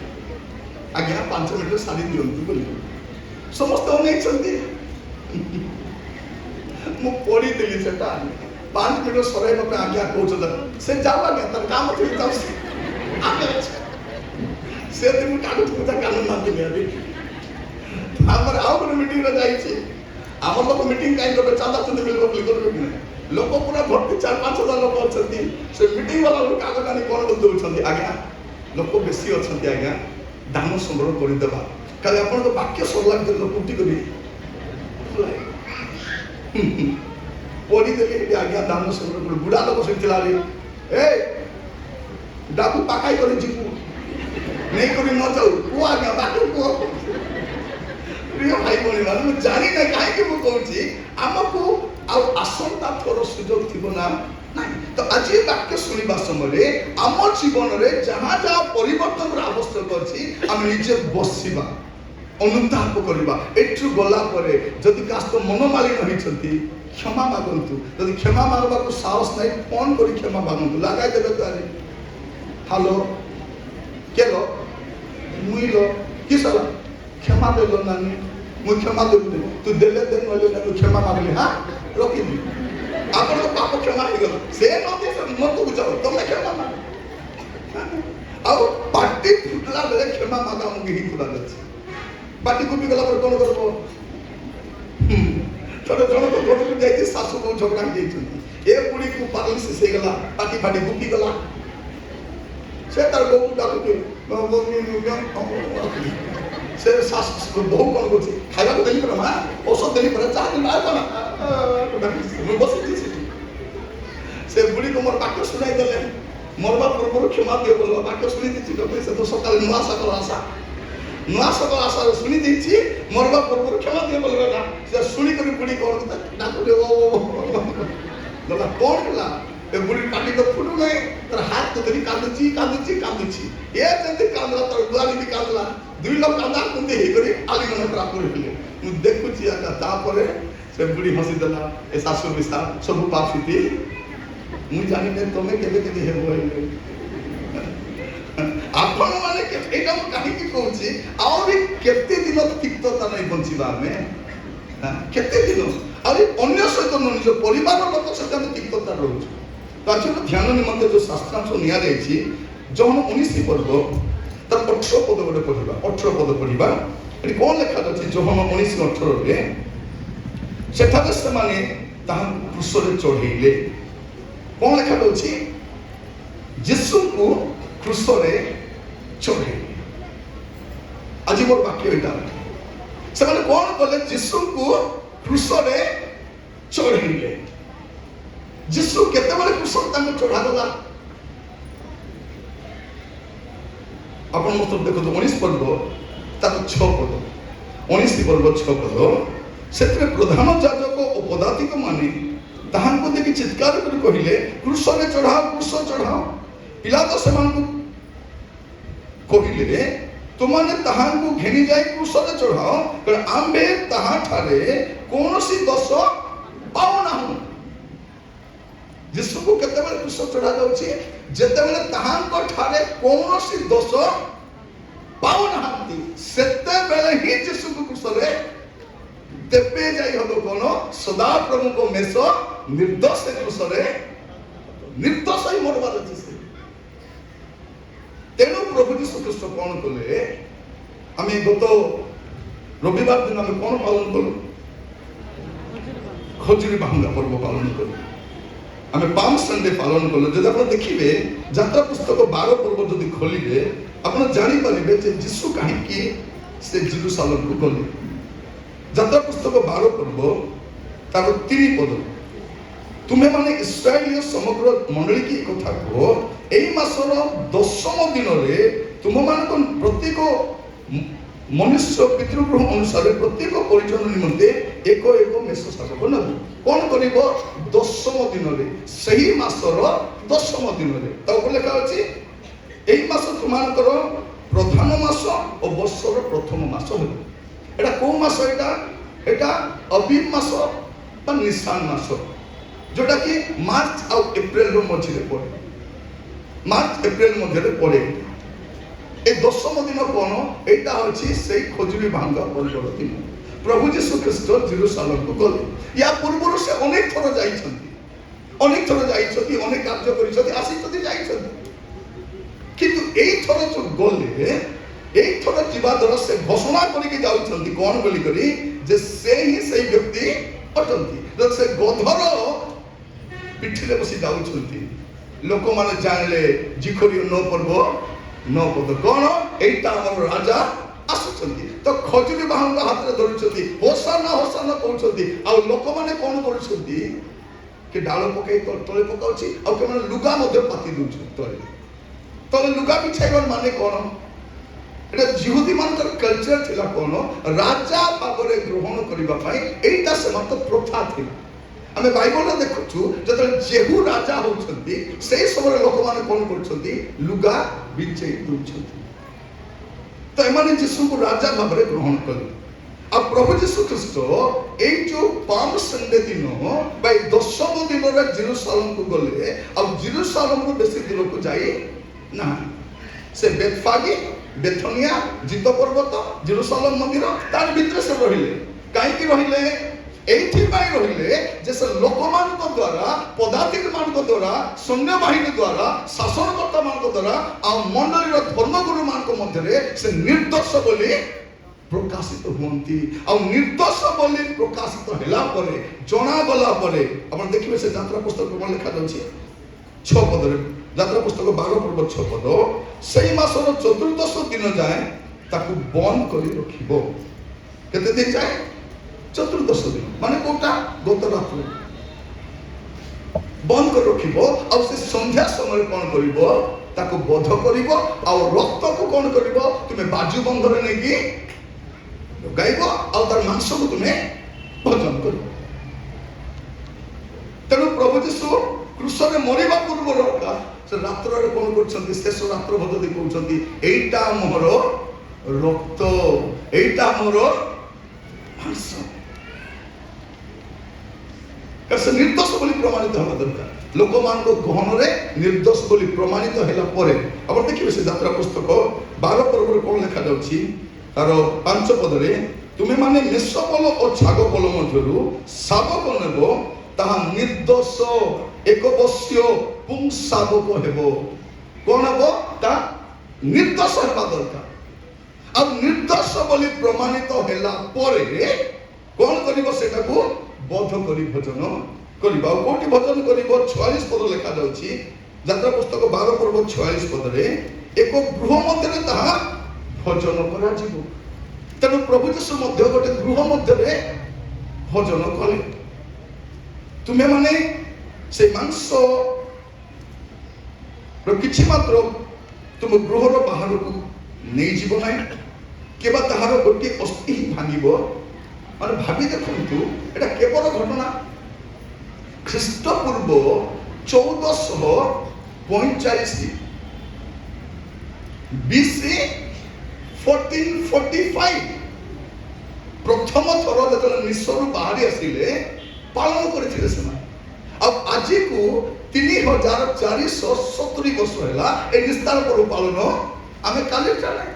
ଆଜ୍ଞା 5 ମିନିଟରେ ସାରି ଦିଅନ୍ତୁ ବୋଲି ସମସ୍ତେ ଅନେଇଛନ୍ତି ମୁଁ ପଢିଥିଲି ସେଟା 5 ମିନିଟ ସରାଇବା ପାଇଁ ଆଜ୍ଞା କହୁଛନ୍ତି ସେ ଯାଉ ଆଜ୍ଞା ତାର କାମ ଥିବ ଯାଉ ସେ ମୁଁ କାଗଜ କଥା କାନ ମାରିଦେଲି ଆଜି ଆମର ଆଉ ଗୋଟେ ମିଟିଂରେ ଯାଇଛି ଆମର ଲୋକ ମିଟିଂ କାହିଁ କରିବେ ଚାନ୍ଦା ଚନ୍ଦି ମିଳିବ ବୋଲି କରିବେ କି ନାହିଁ ଲୋକ ପୁରା ଭର୍ତ୍ତି 4-5 ହଜାର ଲୋକ ଅଛନ୍ତି ସେ ମିଟିଂ ବାଲା କାଗଜ ଆଣି କ'ଣ ଦଉଛନ୍ତି ଆଜ୍ଞା ଲୋକ ବେଶୀ ଅଛନ୍ତି ଆଜ୍ଞା ଦାନ ସଂଗ୍ରହ କରିଦେବା କାଲି ଆପଣଙ୍କ ବାକ୍ୟ ସରିଲା ଭିତରେ ଲୋକ ଉଠି କରି ପଢିଦେଲି ଏଠି ଆଜ୍ଞା ଦାନ ସଂଗ୍ରହ କରି ବୁଢ଼ା ଲୋକ ଶୋଇଥିଲା ଏ ଡାକୁ ପାକାଇ କରି ଯିବୁ ନେଇକରି ନ ଯାଉ କୁହ ଆଜ୍ଞା ବାକି କୁହ ପ୍ରିୟ ଭାଇ ଭଉଣୀ ମାନେ ମୁଁ ଜାଣିନାହିଁ କାହିଁକି ମୁଁ କହୁଛି ଆମକୁ ଆଉ ଆସନ୍ତା ଥର ସୁଯୋଗ ଥିବ ନା ନାହିଁ। ତ ଆଜି ବାକ୍ୟ ଶୁଣିବା ସମୟରେ ଆମ ଜୀବନରେ ଯାହା ଯାହା ପରିବର୍ତ୍ତନର ଆବଶ୍ୟକ ଅଛି ଆମେ ନିଜେ ବସିବା, ଅନୁତାପ କରିବା। ଏଠୁ ଗଲା ପରେ ଯଦି କାସ୍ତ ମନମାଳିନ ହେଇଛନ୍ତି କ୍ଷମା ମାଗନ୍ତୁ। ଯଦି କ୍ଷମା ମାଗବାକୁ ସାହସ ନାହିଁ ଫୋନ କରି କ୍ଷମା ମାଗନ୍ତୁ। ଲାଗାଇ ଦେବେ ତାରେ ହ୍ୟାଲୋ କେଲ ମୁଇଲ କି ସଲା କ୍ଷମା ଦେଲ ନାନି ମୁଁ କ୍ଷମା ଦେବି ତୁ ଦେଲେ ଦେ ନହେଲେ ନା କ୍ଷମା ମାଗଲି ହଁ ରଖିବି ଆପଣଙ୍କ ପାପ କ୍ଷମା ହେଇଗଲା। ସେ ନଦୀ ମତ ବୁଝାଅ ତମେ କ୍ଷମା ମାଗ। ଆଉ ପାଟି ଫୁଟିଲା ବେଳେ କ୍ଷମା ମାଗାମୁଗି ହେଇଥିବାର ଅଛି। ପାଟି କୁପି ଗଲା ପରେ କଣ କରିବ? ଥରେ ଜଣକ ଘରକୁ ଯାଇକି ଶାଶୁ ବୋହୂ ଝଗଡ଼ା ହେଇଯାଇଛନ୍ତି। ଏ ବୁଢ଼ୀକୁ ପାରାଲିସିସ୍ ହେଇଗଲା, ପାଟି ଫାଟି କୁପି ଗଲା। ସେ ତାର ବୋହୂ ଡାକୁଛି ସେ ବୋହୂ କଣ କରୁଛି ଖାଇବାକୁ ଦେଲି ପରା ମା ଔଷଧ ଦେଲି ପରା ଚାହା ଦେଲି ମୁଁ ବସିଛି ସେଠି। ସେ ବୁଢ଼ୀକୁ ମୋର ବାକ୍ୟ ଶୁଣାଇ ଦେଲେ ମରବା ପୂର୍ବରୁ କ୍ଷମା ଦିଅ ବୋଲ ବାକ୍ୟ ଶୁଣି ଦେଇଛି। ସେ ତ ସକାଳେ ନୂଆ ସକାଳ ଆଶାରେ ଶୁଣି ଦେଇଛି ମରବା ପୂର୍ବରୁ କ୍ଷମା ଦିଅ ବୋଲବେ ନା। ସେ ଶୁଣିକରି ବୁଢ଼ୀ କଣ ଡାକୁଛି କଣ ହେଲା ଏ ବୁଢ଼ୀ ପାଟି ତ ଫୁଟୁ ନାହିଁ ତାର ହାତ ଧରି କାନ୍ଦୁଛି ଏ ଯେମିତି କାନ୍ଦଲା ତାର ଦୁଆରି ବି କାନ୍ଦଲା। ଦୁଇ ଲୋକ କାନ୍ଦା କୁନ୍ଦି ହେଇକରି ଆଲିଙ୍ଗନ ପ୍ରାପ୍ତ କରିଥିଲେ। ମୁଁ ଦେଖୁଛି ଆକା ତାପରେ ସେ ବୁଢ଼ୀ ହସି ଦେଲା ଏ ଶାଶୁ ବିଶା ସବୁ ପାପ ଛୁଟି ମୁଁ ଜାଣିନି ତମେ କେବେ ହେବ ହେଲେ ଆପଣ ମାନେ ଏଇଟା ମୁଁ କାହିଁକି କହୁଛି ଆହୁରି କେତେ ଦିନ ତିକ୍ତତା ନେଇ ବଞ୍ଚିବା ଆମେ କେତେ ଦିନ ଆହୁରି ଅନ୍ୟ ସହିତ ନିଜ ପରିବାର ଲୋକ ସହିତ ଆମେ ତିକ୍ତତା ରହୁଛୁ। ତ ଆଜି ଧ୍ୟାନ ନିମନ୍ତେ ଯୋଉ ଶାସ୍ତ୍ରାଂଶ ନିଆଯାଇଛି ଯୌନ 19 ପର୍ବ ତାର 18 ପଦ ଗୋଟେ ପଢିବା 18 ପଦ ପଢିବା। ଏଠି କଣ ଲେଖା ଅଛି ଯୌନ 19:18ରେ ସେଠାରେ ସେମାନେ ତାହାଙ୍କୁ କ୍ରୁଶରେ ଚଢେଇଲେ। କଣ ଲେଖା ଅଛି? ଯୀଶୁଙ୍କୁ କ୍ରୁଶରେ ଚଢେଇଲେ। ଆଜି ମୋର ବାକ୍ୟ ଏଇଟା ସେମାନେ କଣ କଲେ? ଯୀଶୁଙ୍କୁ କ୍ରୁଶରେ ଚଢେଇଲେ। ଯୀଶୁ କେତେବେଳେ କ୍ରୁଶରେ ତାଙ୍କୁ ଚଢାଗଲା? ଆପଣ ମତ ଦେଖନ୍ତୁ 19 ପର୍ବ ତାର 6 ପଦ 19 ପର୍ବ 6 ପଦ ସେଥିରେ ପ୍ରଧାନ ଯାଜକ ଓ ପଦାତିକ ମାନେ ତାହାଙ୍କୁ ଦେଖି ଚିତ୍କାର କରି କହିଲେ କ୍ରୁଶରେ ଚଢାଅ କ୍ରୁଶ ଚଢାଅ। ପିଲାତ ସେମାନଙ୍କୁ କହିଲେ ତୁମାନେ ତାହାଙ୍କୁ ଘେନି ଯାଇ କ୍ରୁଶରେ ଚଢାଅ କାରଣ ଆମ୍ଭେ ତାହାଠାରେ କୌଣସି ଦୋଷ ପାଉନାହୁଁ। ଯୀଶୁକୁ କେତେବେଳେ କ୍ରୁଶ ଚଢା ଯାଉଛି? ଯେତେବେଳେ ତାହାଙ୍କ ଠାରେ କୌଣସି ଦୋଷ ପାଉନାହାନ୍ତି ସେତେବେଳେ ହିଁ ଯୀଶୁକୁ କ୍ରୁଶରେ ତେବେ ଯାଇ ହବ କଣ? ସଦାପ୍ରଭୁଙ୍କ ମେଷ ନିର୍ଦ୍ଦୋଷ କ୍ରୁଶରେ ନିର୍ଦ୍ଦୋଷ ହିଁ ମରବାର ଅଛି ସେ। ତେଣୁ ପ୍ରଭୁ ଯୀଶୁ ଖ୍ରୀଷ୍ଟ କଣ କଲେ? ଆମେ ଗତ ରବିବାର ଦିନ ଆମେ କଣ ପାଳନ କଲୁ? ଖଜୁରୀ ବାହୁଙ୍ଗା ପର୍ବ ପାଳନ କଲୁ। ଆମେ ପାମ୍ ସଣ୍ଡେ ପାଳନ କଲୁ। ଯଦି ଆପଣ ଦେଖିବେ ଯାତ୍ରା ପୁସ୍ତକ 12 ପର୍ବ ଯଦି ଖୋଲିବେ ଆପଣ ଜାଣିପାରିବେ ଯେ ଯୀଶୁ କାହିଁକି ସେ ଜେରୁସାଲେମକୁ ଗଲେ। ଯାତ୍ରା ପୁସ୍ତକ 12 ପର୍ବ ତାର 3 ପଦ ତୁମେ ମାନେ ଇସ୍ରାଏଲୀୟ ସମଗ୍ର ମଣ୍ଡଳୀ କି କଥା କୁହ ଏଇ ମାସର 10ମ ଦିନରେ ତୁମମାନଙ୍କ ପ୍ରତ୍ୟେକ ମନୁଷ୍ୟ ପିତୃଗୃହ ଅନୁସାରେ ପ୍ରତ୍ୟେକ ପରିଜନ ନିମନ୍ତେ ଏକ ମେଷ ଶାସକ ନେବ। କଣ କରିବ? 10ମ ଦିନରେ ସେହି ମାସର 10ମ ଦିନରେ ତା ଉପରେ ଲେଖା ଅଛି ଏଇ ମାସ ତୁମମାନଙ୍କର ପ୍ରଧାନ ମାସ ଓ ବର୍ଷର ପ୍ରଥମ ମାସ ହେବ। এটা কোন মাস? এটা অবিব মাস বা নিসান মাস যেটা কি মার্চ আর এপ্রিল মধ্যে পড়ে। মার্চ এপ্রিল মধ্যে পড়ে। এই 10ম দিন কোন? এটা হচ্ছে সেই খজুরি ভাঙ্গা পর্বর দিন। প্রভু যীশু খ্রিস্ট জেরুসালেমକୁ গলে। ইয়া পূର୍ବରୁ ସେ অনেক থর যাইଛନ୍ତି অনেক কার্য କରିଛନ୍ତି ଆସିଛନ୍ତି ଯାଇଛନ୍ତି কিন্তু এই থর ଯୋଉ ଗଲେ এইଥର ଯିବା ଦ୍ୱାରା ସେ ଘୋଷଣା କରିକି ଯାଉଛନ୍ତି କଣ ବୋଲି କରି ଯେ ସେ ହିଁ ସେଇ ବ୍ୟକ୍ତି ଅଟନ୍ତି। ସେ ଗଧର ପିଠିରେ ବସି ଯାଉଛନ୍ତି। ଲୋକମାନେ ଜାଣିଲେ ଜିଖୋରୀ 9 ପର୍ବ 9 ପଦ କଣ? ଏଇଟା ଆମର ରାଜା ଆସୁଛନ୍ତି। ତ ଖଜୁରୀ ବାହୁଙ୍କ ହାତରେ ଧରୁଛନ୍ତି ହୋସାନା ହୋସାନା କହୁଛନ୍ତି। ଆଉ ଲୋକମାନେ କଣ କରୁଛନ୍ତି? କି ଡାଳ ପକେଇ ତଳେ ପକାଉଛି ଆଉ କେମାନେ ଲୁଗା ମଧ୍ୟ ପାତି ଦଉଛନ୍ତି ତଳେ ଲୁଗା ବିଛାଇବାର ମାନେ କଣ? এটা জিহুদী ମାନଙ୍କର କଲଚର ଥିଲା କଣ? ରାଜା ଭାବରେ ଗ୍ରହଣ କରିବା ପାଇଁ ଏଇଟା ସେମାନଙ୍କ ପ୍ରଥା ଥିଲା। ଆମେ ବାଇବଲରେ ଦେଖୁଛୁ ଯେତେବେଳେ ଯେହୁ ରାଜା ହଉଛନ୍ତି ସେଇ ସମୟରେ ଲୋକମାନେ କଣ କରୁଛନ୍ତି, ଲୁଗା ବିଞ୍ଚେଇ ଦଉଛନ୍ତି। ତ ଏମାନେ ଯୀଶୁଙ୍କୁ ରାଜା ଭାବରେ ଗ୍ରହଣ କଲେ। ଆଉ ପ୍ରଭୁ ଯୀଶୁ ଖ୍ରୀଷ୍ଟ ଏଇ ଯୋଉ ପାମ୍ ସଣ୍ଡେ ଦିନ ବା ଏଇ ଦଶମ ଦିନରେ ଜେରୁସାଲେମକୁ ଗଲେ। ଆଉ ଜେରୁସାଲେମରୁ ବେଶୀ ଦୂରକୁ ଯାଇ ନାହାନ୍ତି। ସେ ବେତଫାଗି, ବେଥନିଆ, ଜିତ ପର୍ବତ, ଜେରୁସାଲେମ ମନ୍ଦିର ତାର ଭିତରେ ସେ ରହିଲେ। କାହିଁକି ରହିଲେ? এইଥିପାଇଁ ରହିଲେ ଯେ ସେ ଲୋକମାନଙ୍କ ଦ୍ୱାରା, ପଦାଧିକ ମାନଙ୍କ ଦ୍ୱାରା, ସୈନ୍ୟବାହିନୀ ଦ୍ୱାରା, ଶାସନକର୍ତ୍ତା ମାନଙ୍କ ଦ୍ୱାରା ଆଉ ମଣ୍ଡଳୀର ଧର୍ମଗୁରୁ ମାନଙ୍କ ମଧ୍ୟରେ ସେ ନିର୍ଦ୍ଦୋଷ ବୋଲି ପ୍ରକାଶିତ ହୁଅନ୍ତି। ଆଉ ନିର୍ଦ୍ଦୋଷ ବୋଲି ପ୍ରକାଶିତ ହେଲା ପରେ, ଜଣାଗଲା ପରେ, ଆପଣ ଦେଖିବେ ସେ ଯାତ୍ରା ପୁସ୍ତକ କଣ ଲେଖାଯାଉଛି 6 ପଦରେ, ଯାତ୍ରା ପୁସ୍ତକ 12 ପର୍ବ 6 ପଦ, ସେଇ ମାସର ଚତୁର୍ଦ୍ଦଶ ଦିନ ଯାଏ ତାକୁ ବନ୍ଦ କରି ରଖିବ। କେତେ ଦିନ ଯାଏ? ଚତୁର୍ଦ୍ଦଶ ଦିନ, ମାନେ କୋଉଟା? ଗତ ରାତ୍ରି ବନ୍ଦ କରି ରଖିବ। ଆଉ ସେ ସନ୍ଧ୍ୟା ସମୟରେ କଣ କରିବ? ତାକୁ ବଧ କରିବ। ଆଉ ରକ୍ତକୁ କଣ କରିବ? ତୁମେ ବାଜୁ ବନ୍ଧରେ ନେଇକି ଲଗାଇବ। ଆଉ ତାର ମାଂସକୁ ତୁମେ ଭୋଜନ କରିବ। ତେଣୁ ପ୍ରଭୁ ଯୀଶୁ କ୍ରୁଶରେ ମରିବା ପୂର୍ବରୁ ସେ ରାତ୍ରରେ କଣ କରୁଛନ୍ତି? ଶେଷ ରାତ୍ର ଭୋଜ ଦେଇ କହୁଛନ୍ତି, ଏଇଟା ମୋର ରକ୍ତ, ଏଇଟା ମୋର ମାଂସ। ସେ ନିର୍ଦ୍ଦୋଷ ବୋଲି ପ୍ରମାଣିତ ହେବା ଦରକାର। ଲୋକମାନଙ୍କ ଗହଣରେ ନିର୍ଦ୍ଦୋଷ ବୋଲି ପ୍ରମାଣିତ ହେଲା ପରେ ଆପଣ ଦେଖିବେ ସେ ଯାତ୍ରା ପୁସ୍ତକ 12 ପର୍ବରେ କଣ ଲେଖାଯାଉଛି, ତାର 5 ପଦରେ, ତୁମେ ମାନେ ମେଷପଲ ଓ ଛାଗପଲ ମଧ୍ୟରୁ ଶାବକ ନେବ, ତାହା ନିର୍ଦ୍ଦୋଷ ଏକବର୍ଷୀୟ ପୁଂଶାବକ ହେବ। କଣ ହେବ? ତା ନିର୍ଦ୍ଦୋଷ ହେବା ଦରକାର। ଆଉ ନିର୍ଦ୍ଦୋଷ ବୋଲି ପ୍ରମାଣିତ ହେଲା ପରେ କଣ କରିବ? ସେଟାକୁ ବଧ କରି ଭୋଜନ କରିବ। ଆଉ କୋଉଠି ଭୋଜନ କରିବ? 46 ପଦ ଲେଖାଯାଉଛି, ଯାତ୍ରା ପୁସ୍ତକ 12 ପର୍ବ 46 ପଦରେ, ଏକ ଗୃହ ମଧ୍ୟରେ ତାହା ଭୋଜନ କରାଯିବ। ତେଣୁ ପ୍ରଭୁ ଯୀଶୁ ମଧ୍ୟ ଗୋଟେ ଗୃହ ମଧ୍ୟରେ ଭୋଜନ କଲେ। ତୁମେ ମାନେ ସେ ମାଂସ କିଛି ମାତ୍ର ତୁମ ଗୃହର ବାହାରକୁ ନେଇଯିବ ନାହିଁ, କିମ୍ବା ତାହାର ଗୋଟିଏ ଅସ୍ଥି ଭାଙ୍ଗିବ। ମାନେ ଭାବି ଦେଖନ୍ତୁ, ଏଟା କେବଳ ଘଟଣା ଖ୍ରୀଷ୍ଟପୂର୍ବ 1445 BC 1445 ପ୍ରଥମ ଥର ଯେତେବେଳେ ମିଶ୍ରରୁ ବାହାରି ଆସିଲେ ପାଳନ କରିଥିଲେ ସେମାନେ। ଆଉ ଆଜିକୁ 3470 ବର୍ଷ ହେଲା ଏ ନିସ୍ତାର ପର୍ବ ପାଳନ ଆମେ କାଲି ଚାଲେ।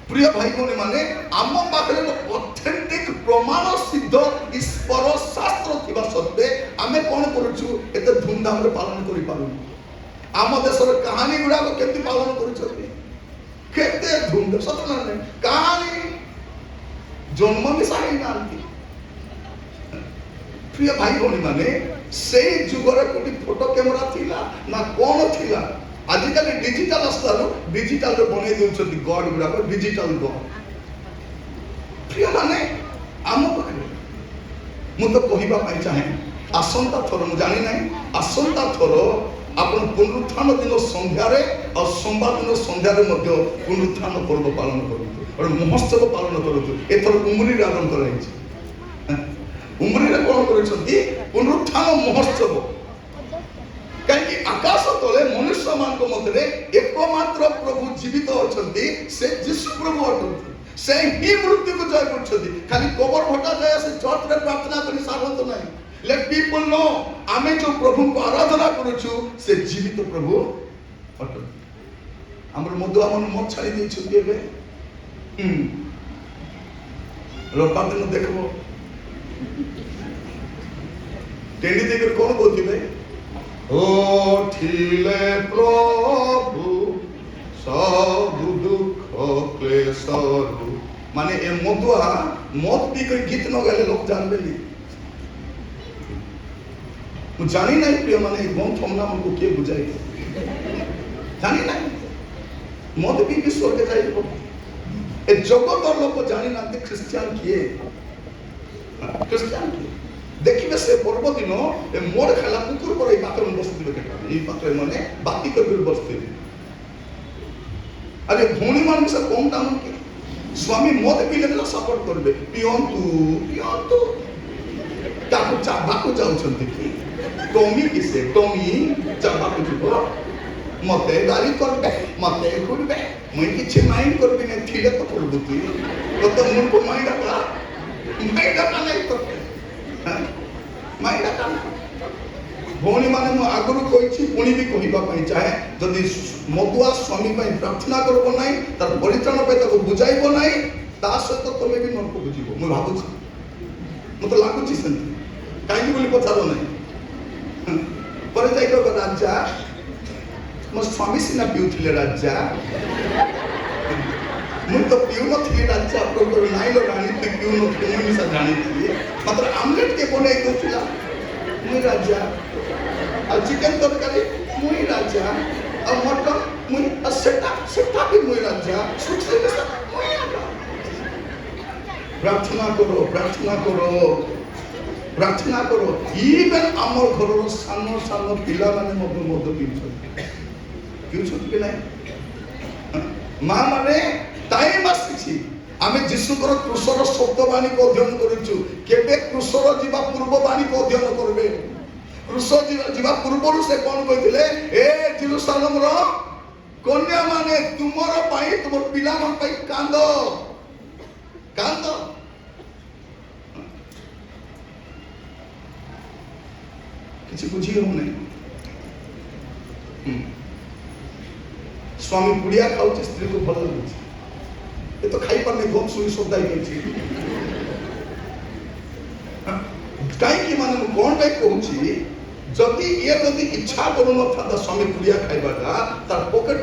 ପ୍ରିୟ ଭାଇ ଭଉଣୀ ମାନେ, ଆମ ପାଖରେ ଅଥେଣ୍ଟିକ ପ୍ରମାଣ ସିଦ୍ଧ ଈଶ୍ୱର ଶାସ୍ତ୍ର ଥିବା ସତ୍ତ୍ୱେ ଆମେ କଣ କରୁଛୁ? ଏତେ ଧୁମଧାମରେ ପାଳନ କରିପାରୁନୁ। ଆମ ଦେଶର କାହାଣୀ ଗୁଡାକ କେମିତି ପାଳନ କରୁଛନ୍ତି? କେତେ ଧୁମଧାମ, ସତ ନା ନାହିଁ? କାହାଣୀ ଜନ୍ମ ମିଶା ହେଇନାହାନ୍ତି। ପ୍ରିୟ ଭାଇ ଭଉଣୀ ମାନେ, ସେଇ ଯୁଗରେ କୋଉଠି ଫଟୋ କ୍ୟାମେରା ଥିଲା ନା କଣ ଥିଲା? ଆଜିକାଲି ଡିଜିଟାଲ ଆସିଲାରୁ ଡିଜିଟାଲରେ ବନେଇ ଦେଉଛନ୍ତି ଗଡ ଗୁଡାକ, ଡିଜିଟାଲ ଗଡ। ପ୍ରିୟ ମାନେ, ଆମ ପାଖରେ ମୁଁ ତ କହିବା ପାଇଁ ଚାହେଁ, ଆସନ୍ତା ଥର, ମୁଁ ଜାଣି ନାହିଁ, ଆସନ୍ତା ଥର ଆପଣ ପୁନରୁତ୍ଥାନ ଦିନ ସନ୍ଧ୍ୟାରେ ଆଉ ସୋମବାର ଦିନ ସନ୍ଧ୍ୟାରେ ମଧ୍ୟ ପୁନରୁତ୍ଥାନ ପର୍ବ ପାଳନ କରନ୍ତୁ, ଗୋଟେ ମହୋତ୍ସବ ପାଳନ କରନ୍ତୁ। ଏଥର ଉମରିରେ ଆରମ୍ଭ କରାଯାଇଛି। ଉମରିରେ କଣ କରିଛନ୍ତି? ପୁନରୁତ୍ଥାନ ମହୋତ୍ସବ। କାହିଁକି? ଆକାଶ ତଳେ ମନୁଷ୍ୟ ମାନଙ୍କ ମଧ୍ୟରେ ଏକମାତ୍ର ପ୍ରଭୁ ଜୀବିତ ଅଛନ୍ତି, ସେ ଯୀଶୁ ପ୍ରଭୁ ଅଟନ୍ତି। ସେ ହିଁ ମୃତ୍ୟୁକୁ ଜୟ କରିଛନ୍ତି। ଖାଲି କବର ଭଟା ଯାଏ ସେ ଚର୍ଚ୍ଚରେ ପ୍ରାର୍ଥନା କରି ସାରନ୍ତ ନାହିଁ। ଲେଟ୍ ପିପଲ୍ नो ଆମେ ଯୋଉ ପ୍ରଭୁଙ୍କୁ ଆରାଧନା କରୁଛୁ ସେ ଜୀବିତ ପ୍ରଭୁ ଅଟନ୍ତି। ଆମର ମଧୁଆ ମନ ମତ ଛାଡ଼ି ଦେଇଛନ୍ତି। ଏବେ ରବିବାର ଦିନ ଦେଖିବ ଟେଣ୍ଡି ଦେଇକରି କଣ କହୁଥିବେ? ଓ ଥିଲେ ପ୍ରଭୁ ସବୁ ଦୁଃଖ କ୍ଲେଶରୁ। ମାନେ ଏ ମଧୁଆ ମଦ ପିଇକରି ଗୀତ ନ ଗାଇଲେ ଲୋକ ଜାଣିବେନି। ମୁଁ ଜାଣି ନାହିଁ ପ୍ରିୟ ମାନେ, ଏ ଗ୍ରନ୍ଥ ଆମକୁ କିଏ ବୁଝାଇବ? ଜାଣି ନାହିଁ। ମଦ ପିଇକି ସ୍ୱର୍ଗ ଯାଇବ। ଏ ଜଗତର ଲୋକ ଜାଣିନାହାନ୍ତି ଖ୍ରୀଷ୍ଟିଆନ କିଏ, ଖ୍ରୀଷ୍ଟିଆନ କିଏ। ଦେଖିବେ ସେ ପର୍ବ ଦିନ ଏ ମୋଡ ଖାଇଲା କୁକୁର ପରେ ଏଇ ପାଖରେ ବସିଥିବେ। କେତେ ଏଇ ପାଖରେ ମାନେ ବାତି କରି ବସିଥିବେ। ଆରେ ଭଉଣୀ ମାନଙ୍କୁ ସେ କମ ଟାଣ କି ସ୍ୱାମୀ ମଦ ପିଇଲେ ସପୋର୍ଟ କରିବେ, ପିଅନ୍ତୁ ପିଅନ୍ତୁ। ତାକୁ ଚାବାକୁ ଯାଉଛନ୍ତି କି ଟମି କିସେ ଟମି ଚାବାକୁ ଯିବ ମତେ ଗାଳି କରିବେ ମତେ ଘୁରବେ ମୁଇଁ କିଛି ମାଇଣ୍ଡ କରିବି ନା ଥିଲେ ତ କରିବୁ ତୁଇ ତ ମୁଣ୍ଡକୁ ମାଇଣ୍ଡ ଆକା ନାଇଁ ତ ମାଇଣ୍ଡ ଆକା ଭଉଣୀ ମାନେ ମୁଁ ଆଗରୁ କହିଛି ପୁଣି ବି କହିବା ପାଇଁ ଚାହେଁ ଯଦି ମଦୁଆ ସ୍ୱାମୀ ପାଇଁ ପ୍ରାର୍ଥନା କରିବ ନାହିଁ ତାର ପରିତ୍ରାଣ ପାଇଁ ତାକୁ ବୁଝାଇବ ନାହିଁ ତା ସହିତ ତମେ ବି ନର୍କ ବୁଝିବ ମୁଁ ଭାବୁଛି ମତେ ଲାଗୁଛି ସେମିତି କାହିଁକି ବୋଲି ପଚାର ନାହିଁ ପରେ ଯାଇ କହିବ ରାଜା ମୋ ସ୍ୱାମୀ ସିନା ପିଉଥିଲେ ରାଜା ମୁଁ ତ ପିଉନଥିଲି ରାଜା ଆପଣଙ୍କର ନାଇଁଲ ରାଣୀ ତୁ ପିଉନଥିଲି ମୁଁ ମିଶା ଜାଣିଥିଲି ମାତ୍ର ଆମଲେଟ କିଏ ବନେଇ ଦଉଥିଲା ମୁଇଁ ରାଜା ଆଉ ଚିକେନ ତରକାରୀ ମୁଇଁ ରାଜା ଆଉ ମଟନ ମୁଇଁ ସେଟା ବି ମୁଇଁ ରାଜା ପ୍ରାର୍ଥନା କର ପ୍ରାର୍ଥନା କର ପ୍ରାର୍ଥନା କର ଇଭେନ ଆମର ଘରର ସାନ ସାନ ପିଲାମାନେ ମଧ୍ୟ ପିଉଛନ୍ତି କି ନାହିଁ ମା ମାନେ ଟାଇମ ଆସିଛି ଆମେ ଯୀଶୁଙ୍କର କୃଷର ଶବ୍ଦବାଣୀକୁ ଅଧ୍ୟୟନ କରିଛୁ କେବେ କୃଷର ଯିବା ପୂର୍ବ ବାଣୀକୁ ଅଧ୍ୟୟନ କରିବେ କୃଷ ଯିବା ପୂର୍ବରୁ ସେ କଣ କହିଥିଲେ ଏ ଜେରୁସାଲେମର କନ୍ୟା ମାନେ ତୁମର ପାଇଁ ତୁମ ପିଲାମାନଙ୍କ ପାଇଁ କାନ୍ଦ କାନ୍ଦ କିଛି ବୁଝି ହଉନି ସ୍ୱାମୀ ପୁଡ଼ିଆ ଖାଉଛି ସ୍ତ୍ରୀକୁ ଭଲ ଲାଗୁଛି ଏ ତ ଖାଇପାରୁନି ଘୋମ ଶୁଣି ସଦାଇ ହେଉଛି କାହିଁକି ମାନେ ମୁଁ କଣ ପାଇଁ କହୁଛି ଯଦି ଇଏ ଯଦି ଇଚ୍ଛା କରୁନଥାନ୍ତା ସ୍ୱାମୀ ପୁଡ଼ିଆ ଖାଇବାଟା ତାର ପକେଟ